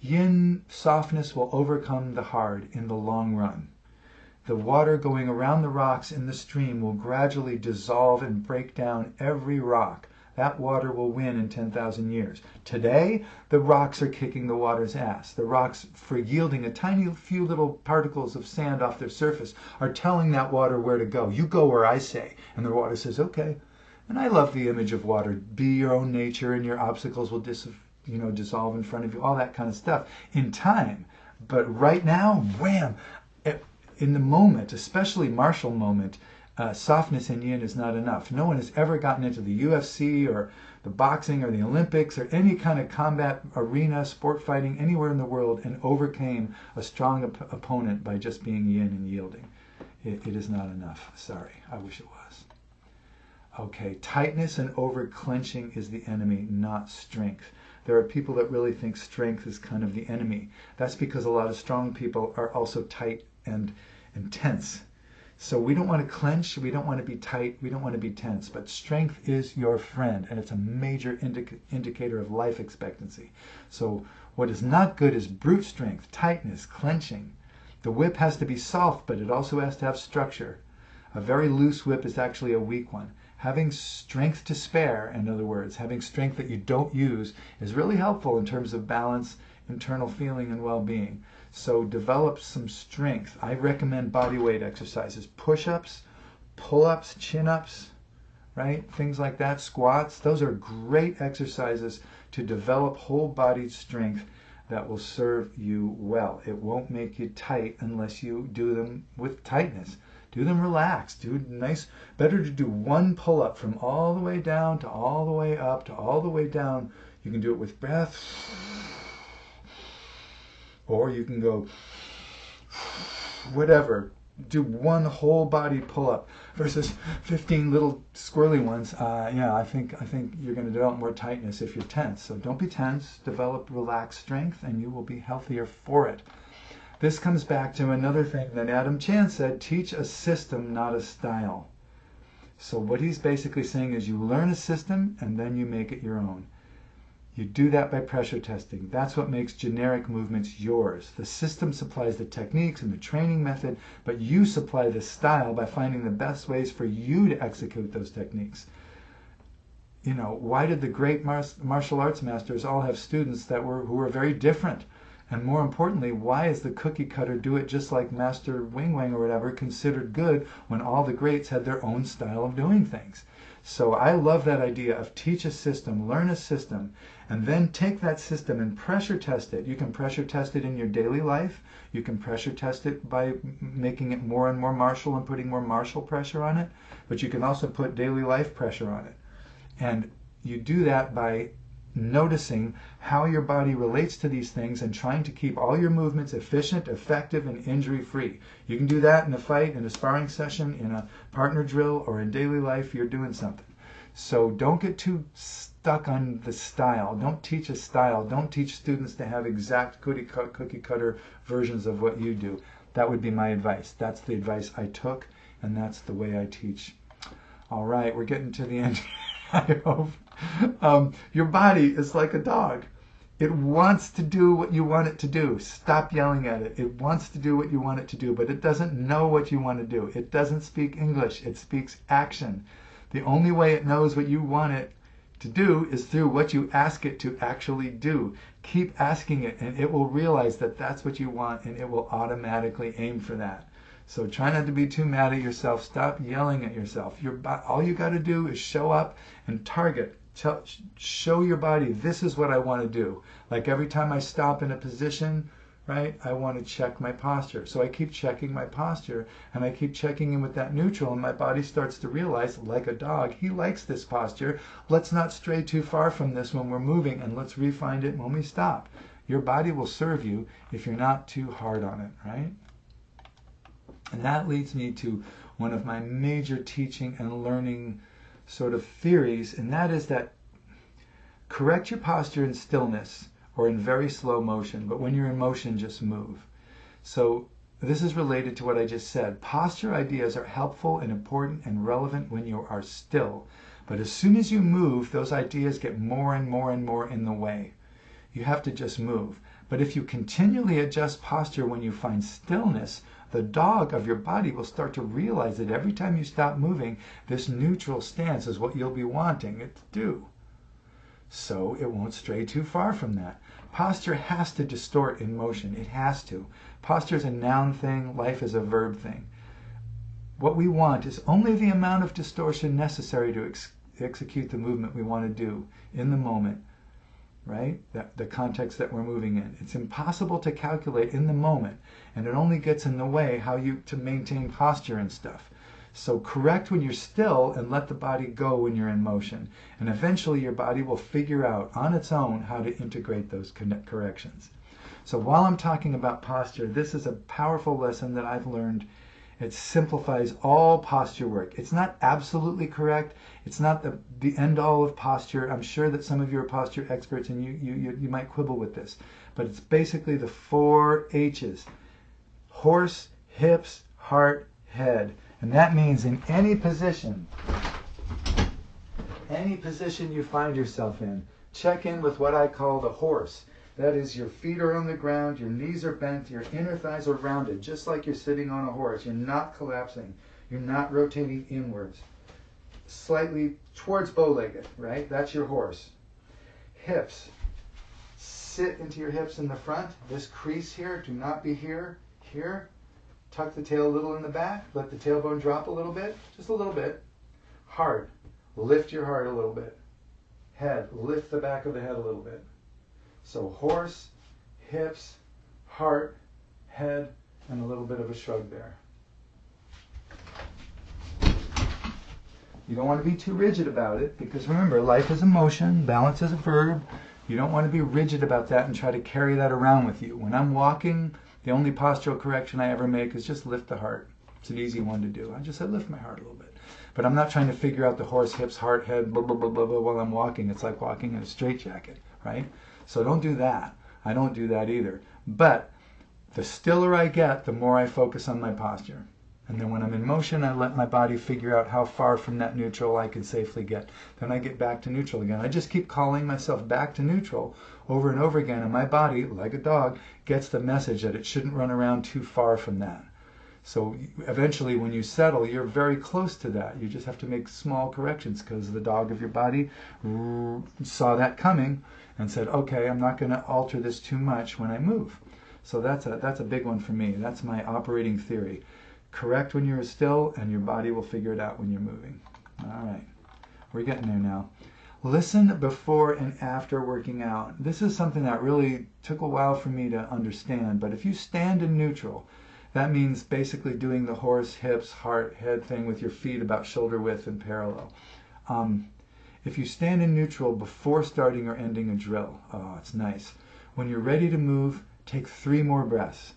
Yin softness will overcome the hard in the long run. The water going around the rocks in the stream will gradually dissolve and break down every rock. That water will win in 10,000 years. Today, the rocks are kicking the water's ass. The rocks, for yielding a tiny few little particles of sand off their surface, are telling that water where to go. You go where I say. And the water says, okay. And I love the image of water. Be your own nature and your obstacles will dissolve in front of you, all that kind of stuff in time. But right now, wham! In the moment, especially martial moment, softness and yin is not enough. No one has ever gotten into the UFC or the boxing or the Olympics or any kind of combat arena, sport fighting anywhere in the world and overcame a strong opponent by just being yin and yielding. It is not enough. Sorry, I wish it was. Okay, tightness and over clenching is the enemy, not strength. There are people that really think strength is kind of the enemy. That's because a lot of strong people are also tight and tense. So we don't want to clench, we don't want to be tight, we don't want to be tense, but strength is your friend, and it's a major indicator of life expectancy. So what is not good is brute strength, tightness, clenching. The whip has to be soft, but it also has to have structure. A very loose whip is actually a weak one. Having strength to spare, in other words, having strength that you don't use, is really helpful in terms of balance, internal feeling, and well-being. So develop some strength. I recommend body weight exercises, push-ups, pull-ups, chin-ups, right? Things like that, squats. Those are great exercises to develop whole-bodied strength that will serve you well. It won't make you tight unless you do them with tightness. Do them relaxed. Do nice. Better to do one pull-up from all the way down to all the way up to all the way down. You can do it with breath. Or you can go, whatever, do one whole body pull-up versus 15 little squirrely ones. Yeah, I think you're going to develop more tightness if you're tense. So don't be tense. Develop relaxed strength, and you will be healthier for it. This comes back to another thing that Adam Chan said: teach a system, not a style. So what he's basically saying is you learn a system and then you make it your own. You do that by pressure testing. That's what makes generic movements yours. The system supplies the techniques and the training method, but you supply the style by finding the best ways for you to execute those techniques. You know, why did the great martial arts masters all have students who were very different? And more importantly, why is the cookie cutter do it just like Master Wing Wang or whatever considered good when all the greats had their own style of doing things? So I love that idea of teach a system, learn a system, and then take that system and pressure test it. You can pressure test it in your daily life. You can pressure test it by making it more and more martial and putting more martial pressure on it. But you can also put daily life pressure on it. And you do that by noticing how your body relates to these things and trying to keep all your movements efficient, effective, and injury-free. You can do that in a fight, in a sparring session, in a partner drill, or in daily life. You're doing something. So don't get too stuck on the style. Don't teach a style. Don't teach students to have exact cookie cutter versions of what you do. That would be my advice. That's the advice I took, and that's the way I teach. All right, we're getting to the end. I hope. Your body is like a dog. It wants to do what you want it to do. Stop yelling at it. It wants to do what you want it to do, but it doesn't know what you want to do. It doesn't speak English. It speaks action. The only way it knows what you want it to do is through what you ask it to actually do. Keep asking it, and it will realize that that's what you want, and it will automatically aim for that. So try not to be too mad at yourself. Stop yelling at yourself. All you got to do is show up and target. Show your body, this is what I want to do. Like every time I stop in a position, right, I want to check my posture. So I keep checking my posture, and I keep checking in with that neutral, and my body starts to realize, like a dog, he likes this posture. Let's not stray too far from this when we're moving, and let's refine it when we stop. Your body will serve you if you're not too hard on it, right? And that leads me to one of my major teaching and learning sort of theories, and that is that correct your posture in stillness or in very slow motion, but when you're in motion, just move. So this is related to what I just said. Posture ideas are helpful and important and relevant when you are still. But as soon as you move, those ideas get more and more and more in the way. You have to just move. But if you continually adjust posture when you find stillness, the dog of your body will start to realize that every time you stop moving, this neutral stance is what you'll be wanting it to do. So it won't stray too far from that. Posture has to distort in motion. It has to. Posture is a noun thing. Life is a verb thing. What we want is only the amount of distortion necessary to execute the movement we want to do in the moment, right? The context that we're moving in. It's impossible to calculate in the moment, and it only gets in the way to maintain posture and stuff. So correct when you're still and let the body go when you're in motion. And eventually your body will figure out on its own how to integrate those corrections. So while I'm talking about posture, this is a powerful lesson that I've learned. It simplifies all posture work. It's not absolutely correct. It's not the end all of posture. I'm sure that some of you are posture experts and you might quibble with this. But it's basically the 4 H's. Horse, hips, heart, head. And that means in any position you find yourself in, check in with what I call the horse. That is, your feet are on the ground, your knees are bent, your inner thighs are rounded, just like you're sitting on a horse. You're not collapsing. You're not rotating inwards. Slightly towards bow-legged, right? That's your horse. Hips. Sit into your hips in the front. This crease here, do not be here. Here. Tuck the tail a little in the back. Let the tailbone drop a little bit. Just a little bit. Heart. Lift your heart a little bit. Head. Lift the back of the head a little bit. So horse, hips, heart, head, and a little bit of a shrug there. You don't want to be too rigid about it, because remember, life is a motion, balance is a verb. You don't want to be rigid about that and try to carry that around with you. When I'm walking, the only postural correction I ever make is just lift the heart. It's an easy one to do. I just said lift my heart a little bit. But I'm not trying to figure out the horse, hips, heart, head, blah, blah, blah, blah, blah, while I'm walking. It's like walking in a straitjacket, right? So don't do that. I don't do that either. But the stiller I get, the more I focus on my posture. And then when I'm in motion, I let my body figure out how far from that neutral I can safely get. Then I get back to neutral again. I just keep calling myself back to neutral over and over again. And my body, like a dog, gets the message that it shouldn't run around too far from that. So eventually when you settle, you're very close to that. You just have to make small corrections because the dog of your body saw that coming and said, okay, I'm not going to alter this too much when I move. So that's a big one for me. That's my operating theory. Correct when you're still, and your body will figure it out when you're moving. All right, we're getting there now. Listen before and after working out. This is something that really took a while for me to understand, but if you stand in neutral, that means basically doing the horse, hips, heart, head thing with your feet about shoulder width and parallel. If you stand in neutral before starting or ending a drill, oh, it's nice. When you're ready to move, take 3 more breaths.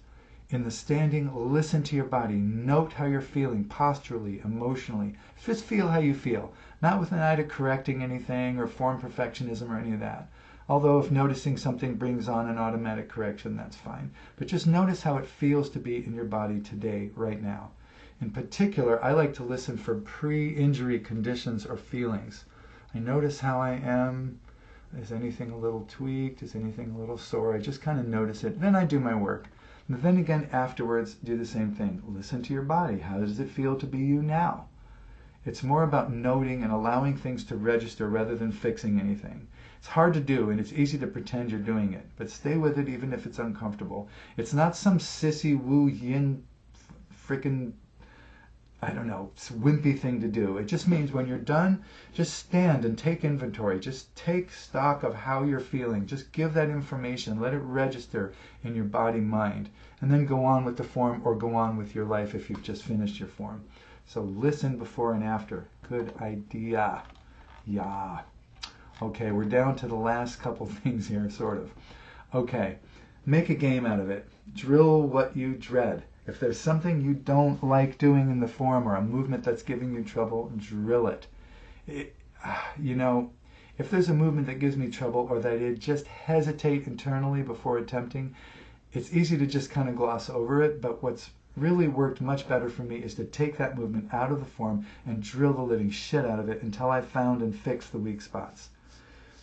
In the standing, listen to your body. Note how you're feeling posturally, emotionally. Just feel how you feel. Not with an eye to correcting anything or form perfectionism or any of that. Although if noticing something brings on an automatic correction, that's fine. But just notice how it feels to be in your body today, right now. In particular, I like to listen for pre-injury conditions or feelings. I notice how I am. Is anything a little tweaked? Is anything a little sore? I just kind of notice it. Then I do my work. And then again, afterwards, do the same thing. Listen to your body. How does it feel to be you now? It's more about noting and allowing things to register rather than fixing anything. It's hard to do, and it's easy to pretend you're doing it, but stay with it even if it's uncomfortable. It's not some sissy, woo, yin, frickin', I don't know, wimpy thing to do. It just means when you're done, just stand and take inventory. Just take stock of how you're feeling. Just give that information. Let it register in your body, mind, and then go on with the form or go on with your life if you've just finished your form. So listen before and after. Good idea. Yeah. Okay, we're down to the last couple things here, sort of. Okay, make a game out of it. Drill what you dread. If there's something you don't like doing in the form or a movement that's giving you trouble, drill it. You know, if there's a movement that gives me trouble or that I just hesitate internally before attempting, it's easy to just kind of gloss over it, but what's really worked much better for me is to take that movement out of the form and drill the living shit out of it until I found and fixed the weak spots.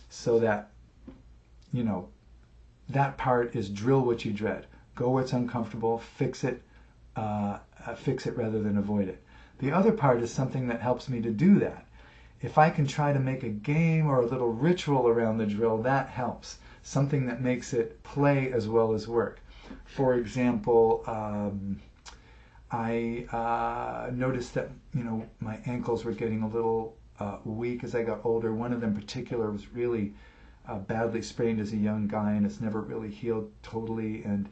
So that, you know, that part is drill what you dread. Go where it's uncomfortable, fix it rather than avoid it. The other part is something that helps me to do that. If I can try to make a game or a little ritual around the drill, that helps. Something that makes it play as well as work. For example, I noticed that, you know, my ankles were getting a little weak as I got older. One of them in particular was really badly sprained as a young guy, and it's never really healed totally. And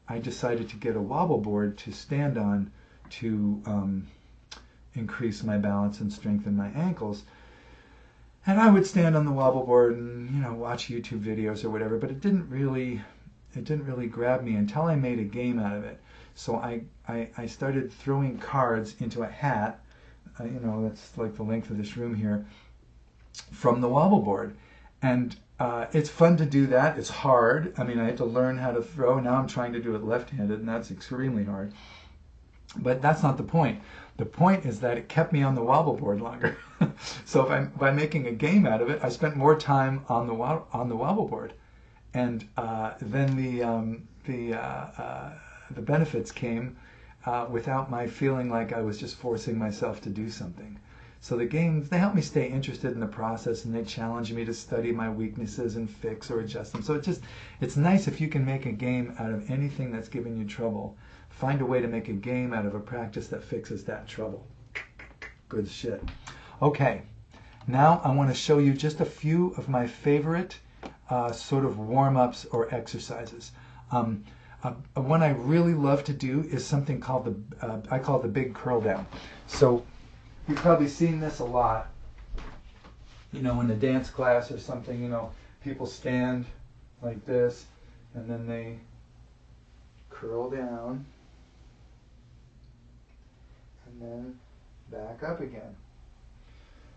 I decided to get a wobble board to stand on to increase my balance and strengthen my ankles. And I would stand on the wobble board and, you know, watch YouTube videos or whatever, but it didn't really grab me until I made a game out of it. So I started throwing cards into a hat, you know, that's like the length of this room here, from the wobble board. And it's fun to do that. It's hard. I mean, I had to learn how to throw. Now I'm trying to do it left-handed, and that's extremely hard. But that's not the point. The point is that it kept me on the wobble board longer. So by making a game out of it, I spent more time on the wobble board, and then the benefits came without my feeling like I was just forcing myself to do something. So the games, they help me stay interested in the process, and they challenge me to study my weaknesses and fix or adjust them. So it's nice if you can make a game out of anything that's giving you trouble. Find a way to make a game out of a practice that fixes that trouble. Good shit. Okay, now I want to show you just a few of my favorite sort of warm-ups or exercises. One I really love to do is something called I call it the big curl down. So you've probably seen this a lot, you know, in a dance class or something. You know, people stand like this, and then they curl down, and then back up again.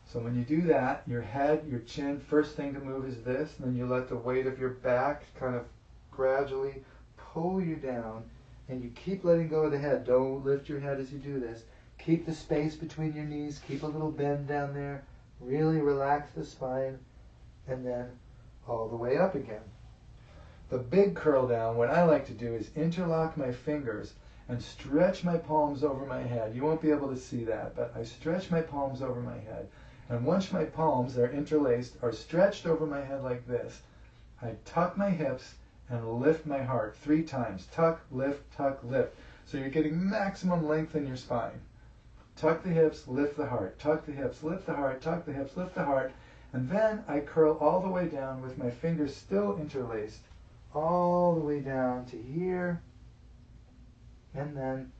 So when you do that, your head, your chin, first thing to move is this, and then you let the weight of your back kind of gradually pull you down, and you keep letting go of the head. Don't lift your head as you do this. Keep the space between your knees, keep a little bend down there, really relax the spine, and then all the way up again. The big curl down, what I like to do is interlock my fingers and stretch my palms over my head. You won't be able to see that, but I stretch my palms over my head. And once my palms, they're interlaced, are stretched over my head like this, I tuck my hips and lift my heart 3 times. Tuck, lift, lift. So you're getting maximum length in your spine. Tuck the hips, lift the heart. Tuck the hips, lift the heart. Tuck the hips, lift the heart. And then I curl all the way down with my fingers still interlaced, all the way down to here, and then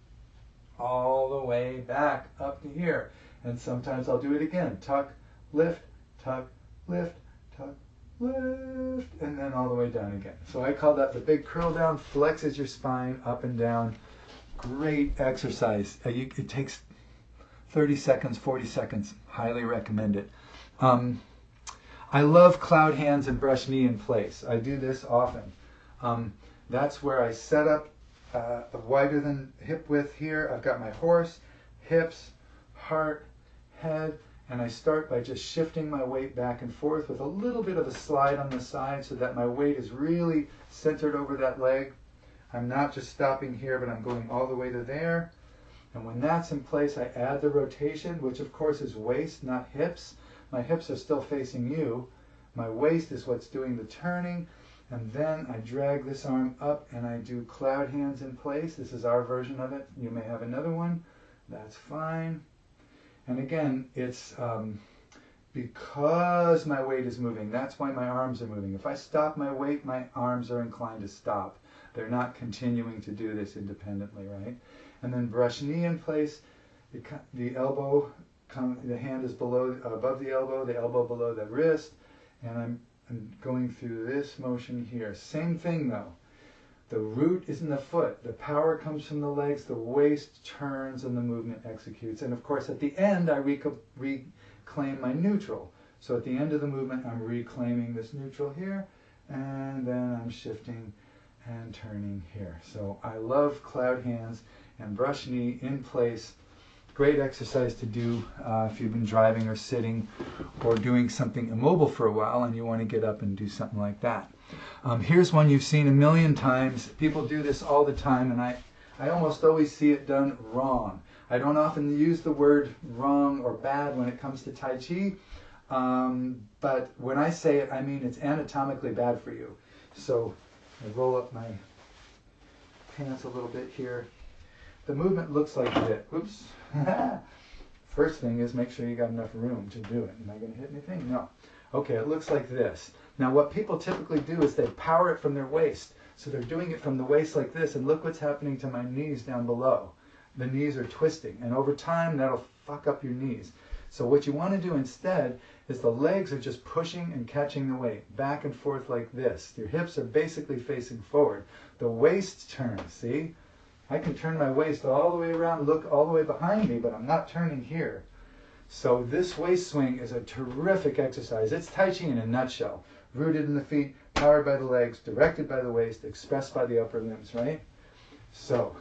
all the way back up to here. And sometimes I'll do it again. Tuck, lift, lift, and then all the way down again. So I call that the big curl down. Flexes your spine up and down. Great exercise. It takes 30 seconds, 40 seconds. Highly recommend it. I love cloud hands and brush knee in place. I do this often. That's where I set up wider than hip width here. I've got my horse, hips, heart, head, and I start by just shifting my weight back and forth with a little bit of a slide on the side so that my weight is really centered over that leg. I'm not just stopping here, but I'm going all the way to there. And when that's in place, I add the rotation, which of course is waist, not hips. My hips are still facing you. My waist is what's doing the turning. And then I drag this arm up and I do cloud hands in place. This is our version of it. You may have another one. That's fine. And again, it's because my weight is moving. That's why my arms are moving. If I stop my weight, my arms are inclined to stop. They're not continuing to do this independently, right? And then brush knee in place. The elbow, the hand is above the elbow below the wrist, and I'm going through this motion here. Same thing though. The root is in the foot. The power comes from the legs. The waist turns and the movement executes. And of course, at the end, I reclaim my neutral. So at the end of the movement, I'm reclaiming this neutral here, and then I'm shifting and turning here. So I love cloud hands and brush knee in place. Great exercise to do if you've been driving or sitting or doing something immobile for a while and you want to get up and do something like that. Here's one you've seen a million times. People do this all the time, and I almost always see it done wrong. I don't often use the word wrong or bad when it comes to Tai Chi, but when I say it, I mean it's anatomically bad for you. So I roll up my pants a little bit here. The movement looks like this. Oops. First thing is make sure you got enough room to do it. Am I going to hit anything? No. Okay, it looks like this. Now what people typically do is they power it from their waist. So they're doing it from the waist like this, and look what's happening to my knees down below. The knees are twisting, and over time that'll fuck up your knees. So what you want to do instead is the legs are just pushing and catching the weight back and forth like this. Your hips are basically facing forward. The waist turns, see? I can turn my waist all the way around, look all the way behind me, but I'm not turning here. So this waist swing is a terrific exercise. It's Tai Chi in a nutshell. Rooted in the feet, powered by the legs, directed by the waist, expressed by the upper limbs, right? So,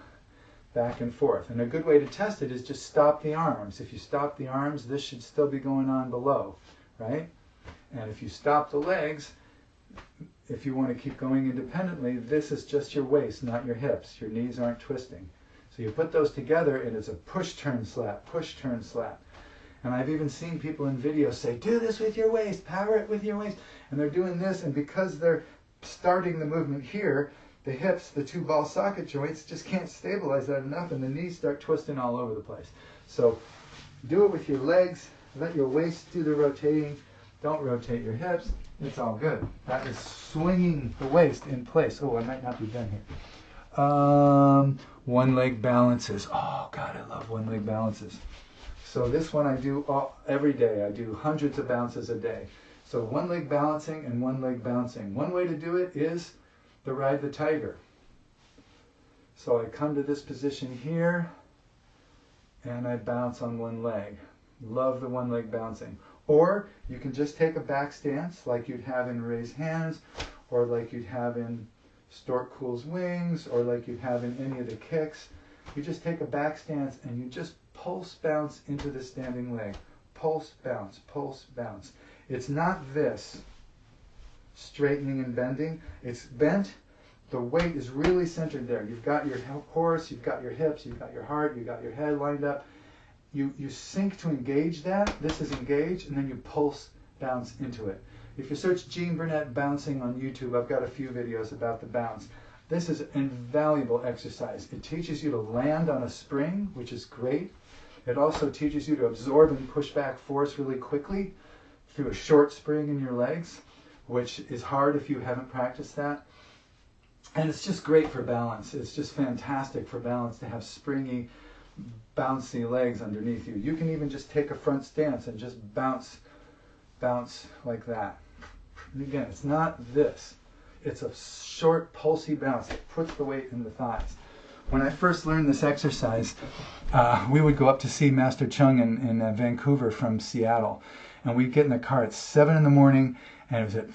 back and forth. And a good way to test it is just stop the arms. If you stop the arms, this should still be going on below, right? And if you stop the legs, if you want to keep going independently, this is just your waist, not your hips. Your knees aren't twisting. So you put those together and it's a push, turn, slap, push, turn, slap. And I've even seen people in videos say, do this with your waist, power it with your waist. And they're doing this, and because they're starting the movement here, the hips, the two ball socket joints, just can't stabilize that enough, and the knees start twisting all over the place. So do it with your legs, let your waist do the rotating, don't rotate your hips, it's all good. That is swinging the waist in place. Oh, I might not be done here. One leg balances. Oh God, I love one leg balances. So this one I do every day. I do hundreds of bounces a day. So one leg balancing and one leg bouncing. One way to do it is the ride the tiger. So I come to this position here and I bounce on one leg. Love the one leg bouncing. Or you can just take a back stance like you'd have in raised hands, or like you'd have in Stork Cool's Wings, or like you'd have in any of the kicks. You just take a back stance and you just pulse bounce into the standing leg. Pulse bounce, pulse bounce. It's not this, straightening and bending. It's bent. The weight is really centered there. You've got your horse, you've got your hips, you've got your heart, you've got your head lined up. You sink to engage that. This is engaged, and then you pulse bounce into it. If you search Gene Burnett bouncing on YouTube, I've got a few videos about the bounce. This is an invaluable exercise. It teaches you to land on a spring, which is great. It also teaches you to absorb and push back force really quickly through a short spring in your legs, which is hard if you haven't practiced that. And it's just great for balance. It's just fantastic for balance to have springy, bouncy legs underneath you. You can even just take a front stance and just bounce like that. And again, it's not this. It's a short, pulsy bounce that puts the weight in the thighs. When I first learned this exercise, we would go up to see Master Chung in Vancouver from Seattle. And we'd get in the car at 7 in the morning, and it was at,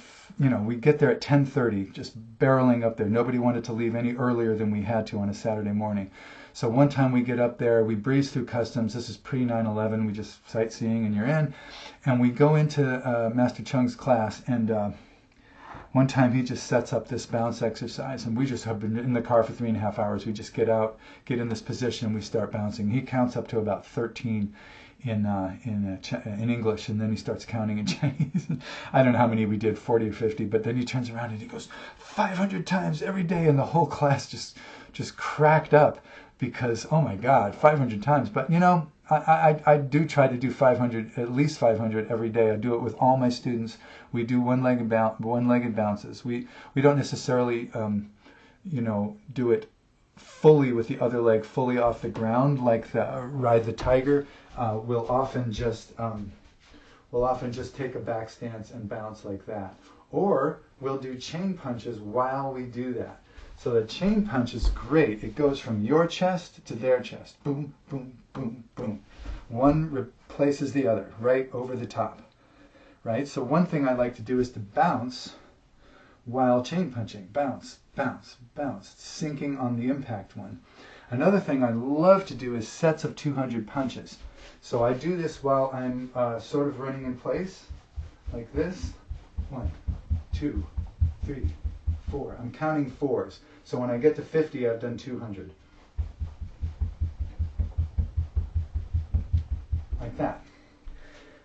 we'd get there at 10:30, just barreling up there. Nobody wanted to leave any earlier than we had to on a Saturday morning. So one time we get up there, we breeze through customs. This is pre-9/11. We just sightseeing and you're in. And we go into Master Chung's class, and one time he just sets up this bounce exercise, and we just have been in the car for 3.5 hours. We just get out, get in this position, and we start bouncing. He counts up to about 13 in English, and then he starts counting in Chinese. I don't know how many we did, 40 or 50, but then he turns around and he goes 500 times every day, and the whole class just cracked up because, oh my God, 500 times. But I do try to do 500, at least 500 every day. I do it with all my students. We do one-legged bounces. We don't necessarily do it fully with the other leg fully off the ground like the ride the tiger. We'll often just take a back stance and bounce like that. Or we'll do chain punches while we do that. So the chain punch is great. It goes from your chest to their chest. Boom, boom, boom, boom. One replaces the other right over the top. Right? So one thing I like to do is to bounce while chain punching. Bounce, bounce, bounce, sinking on the impact one. Another thing I love to do is sets of 200 punches. So I do this while I'm sort of running in place, like this. 1, 2, 3, 4. I'm counting fours. So when I get to 50, I've done 200. Like that.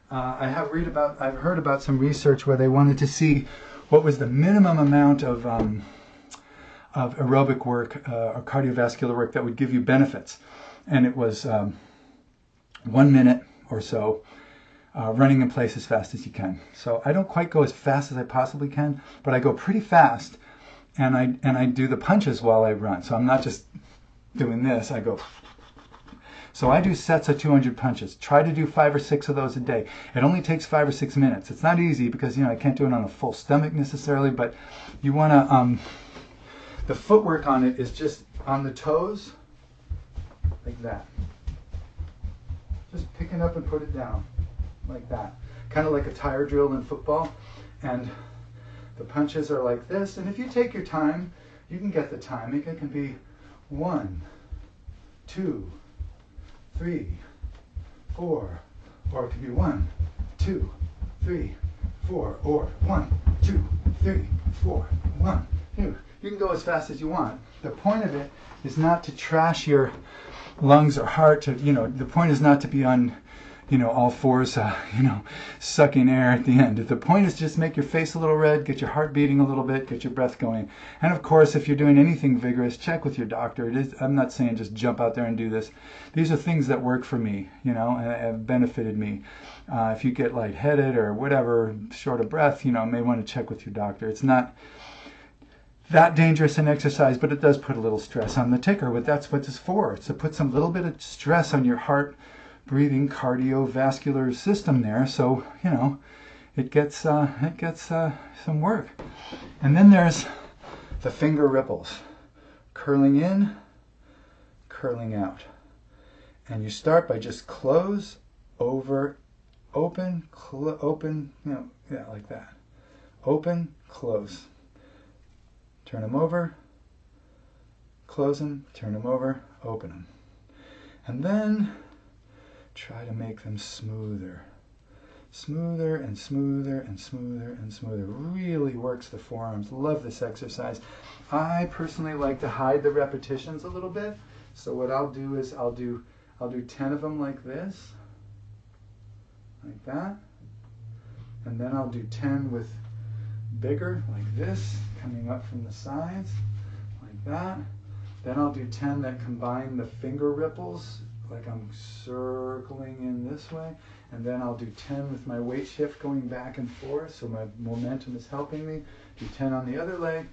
I've heard about some research where they wanted to see what was the minimum amount of aerobic work or cardiovascular work that would give you benefits. And it was 1 minute or so running in place as fast as you can. So I don't quite go as fast as I possibly can, but I go pretty fast, and I do the punches while I run. So I'm not just doing this, I go. So I do sets of 200 punches. Try to do 5 or 6 of those a day. It only takes 5 or 6 minutes. It's not easy because, I can't do it on a full stomach necessarily, but you want to, the footwork on it is just on the toes, like that. Just pick it up and put it down, like that. Kind of like a tire drill in football. And the punches are like this. And if you take your time, you can get the timing. It can be 1, 2, 3, 4, or it can be 1, 2, 3, 4, or 1, 2, 3, 4, 1, 2. You can go as fast as you want. The point of it is not to trash your lungs or heart. The point is not to be on, all fours, sucking air at the end. The point is just make your face a little red, get your heart beating a little bit, get your breath going. And of course, if you're doing anything vigorous, check with your doctor. I'm not saying just jump out there and do this. These are things that work for me, and have benefited me. If you get lightheaded or whatever, short of breath, may want to check with your doctor. It's not that dangerous an exercise, but it does put a little stress on the ticker. But that's what it's for. It's to put some little bit of stress on your heart, breathing, cardiovascular system there. So it gets some work. And then there's the finger ripples, curling in, curling out. And you start by just close, over, open, open, like that. Open, close. Turn them over, close them, turn them over, open them. And then try to make them smoother. Smoother and smoother and smoother and smoother. Really works the forearms. Love this exercise. I personally like to hide the repetitions a little bit. So what I'll do is I'll do 10 of them like this, like that. And then I'll do 10 with bigger, like this, coming up from the sides, like that. Then I'll do 10 that combine the finger ripples, like I'm circling in this way. And then I'll do 10 with my weight shift going back and forth, so my momentum is helping me. Do 10 on the other leg,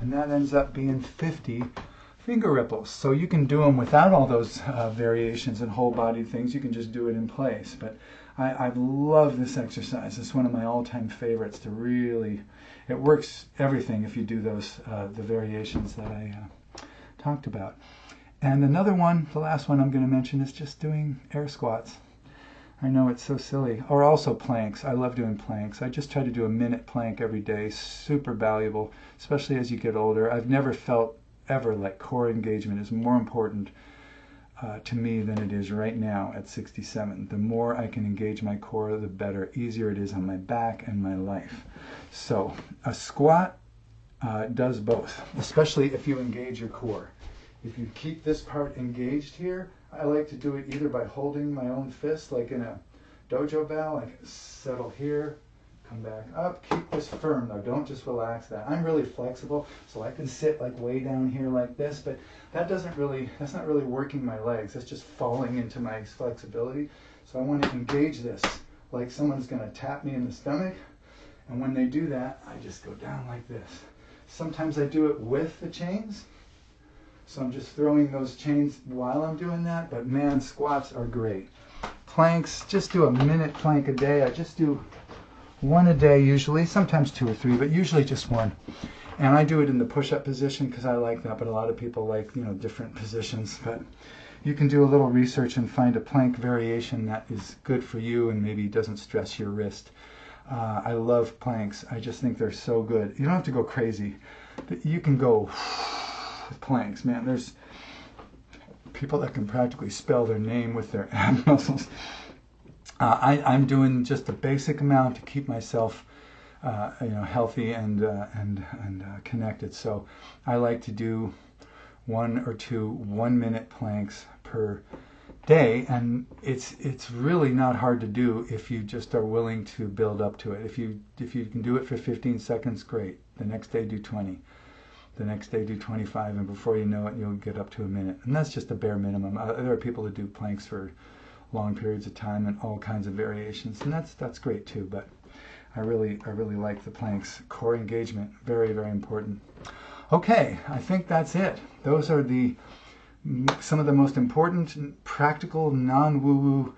and that ends up being 50 finger ripples. So you can do them without all those variations and whole body things. You can just do it in place. But I love this exercise. It's one of my all-time favorites to really, it works everything if you do those, the variations that I talked about. And another one, the last one I'm going to mention, is just doing air squats. I know it's so silly. Or also planks. I love doing planks. I just try to do a minute plank every day. Super valuable, especially as you get older. I've never felt ever like core engagement is more important to me than it is right now at 67. The more I can engage my core, the better, easier it is on my back and my life. So a squat does both, especially if you engage your core. If you keep this part engaged here, I like to do it either by holding my own fist, like in a dojo bow, like settle here, come back up, keep this firm though, don't just relax that. I'm really flexible, so I can sit like way down here like this, but that's not really working my legs, that's just falling into my flexibility. So I want to engage this, like someone's gonna tap me in the stomach, and when they do that, I just go down like this. Sometimes I do it with the chains, so I'm just throwing those chains while I'm doing that, but man, squats are great. Planks, just do a minute plank a day. I just do one a day usually, sometimes 2 or 3, but usually just 1. And I do it in the push-up position because I like that, but a lot of people like, different positions. But you can do a little research and find a plank variation that is good for you and maybe doesn't stress your wrist. I love planks. I just think they're so good. You don't have to go crazy, but you can go with planks, man. There's people that can practically spell their name with their ab muscles. I'm doing just a basic amount to keep myself healthy and connected. So I like to do 1 or 2 1-minute planks per day, and it's really not hard to do if you just are willing to build up to it. If you can do it for 15 seconds, great. The next day do 20. The next day do 25, and before you know it, you'll get up to a minute. And that's just a bare minimum. There are people that do planks for long periods of time and all kinds of variations, and that's great too. But I really like the planks. Core engagement, very, very important. Okay, I think that's it. Those are some of the most important, practical, non-woo-woo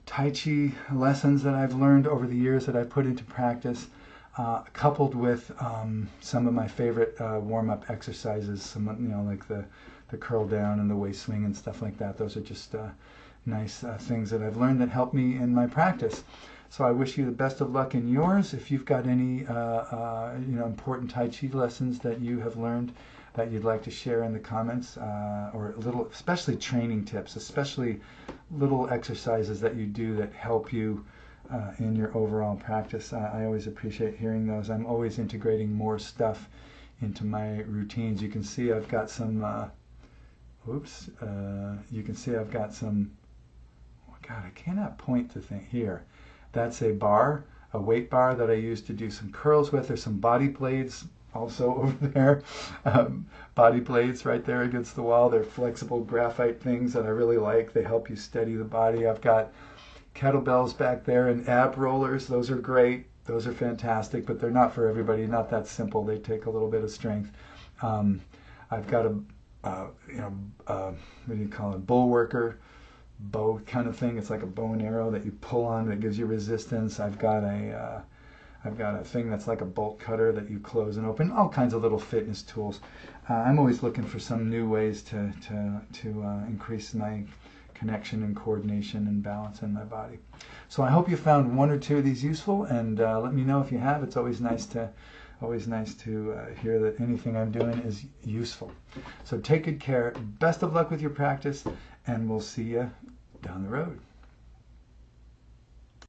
Tai Chi lessons that I've learned over the years that I put into practice, coupled with some of my favorite warm-up exercises, some like the curl down and the waist swing and stuff like that. Those are just nice things that I've learned that help me in my practice. So I wish you the best of luck in yours. If you've got any important Tai Chi lessons that you have learned that you'd like to share in the comments, or especially training tips, especially little exercises that you do that help you in your overall practice, I always appreciate hearing those. I'm always integrating more stuff into my routines. You can see I've got some, you can see I've got some, oh God, I cannot point the thing here. That's a bar, a weight bar that I use to do some curls with. There's some body blades also over there. Body blades right there against the wall. They're flexible graphite things that I really like. They help you steady the body. I've got kettlebells back there and ab rollers. Those are great. Those are fantastic, but they're not for everybody. Not that simple. They take a little bit of strength. I've got what do you call it? Bull worker. Bow kind of thing. It's like a bow and arrow that you pull on that gives you resistance. I've got a thing that's like a bolt cutter that you close and open. All kinds of little fitness tools. I'm always looking for some new ways to increase my connection and coordination and balance in my body. So I hope you found 1 or 2 of these useful, and let me know if you have. It's always nice to hear that anything I'm doing is useful. So take good care. Best of luck with your practice, and we'll see you down the road.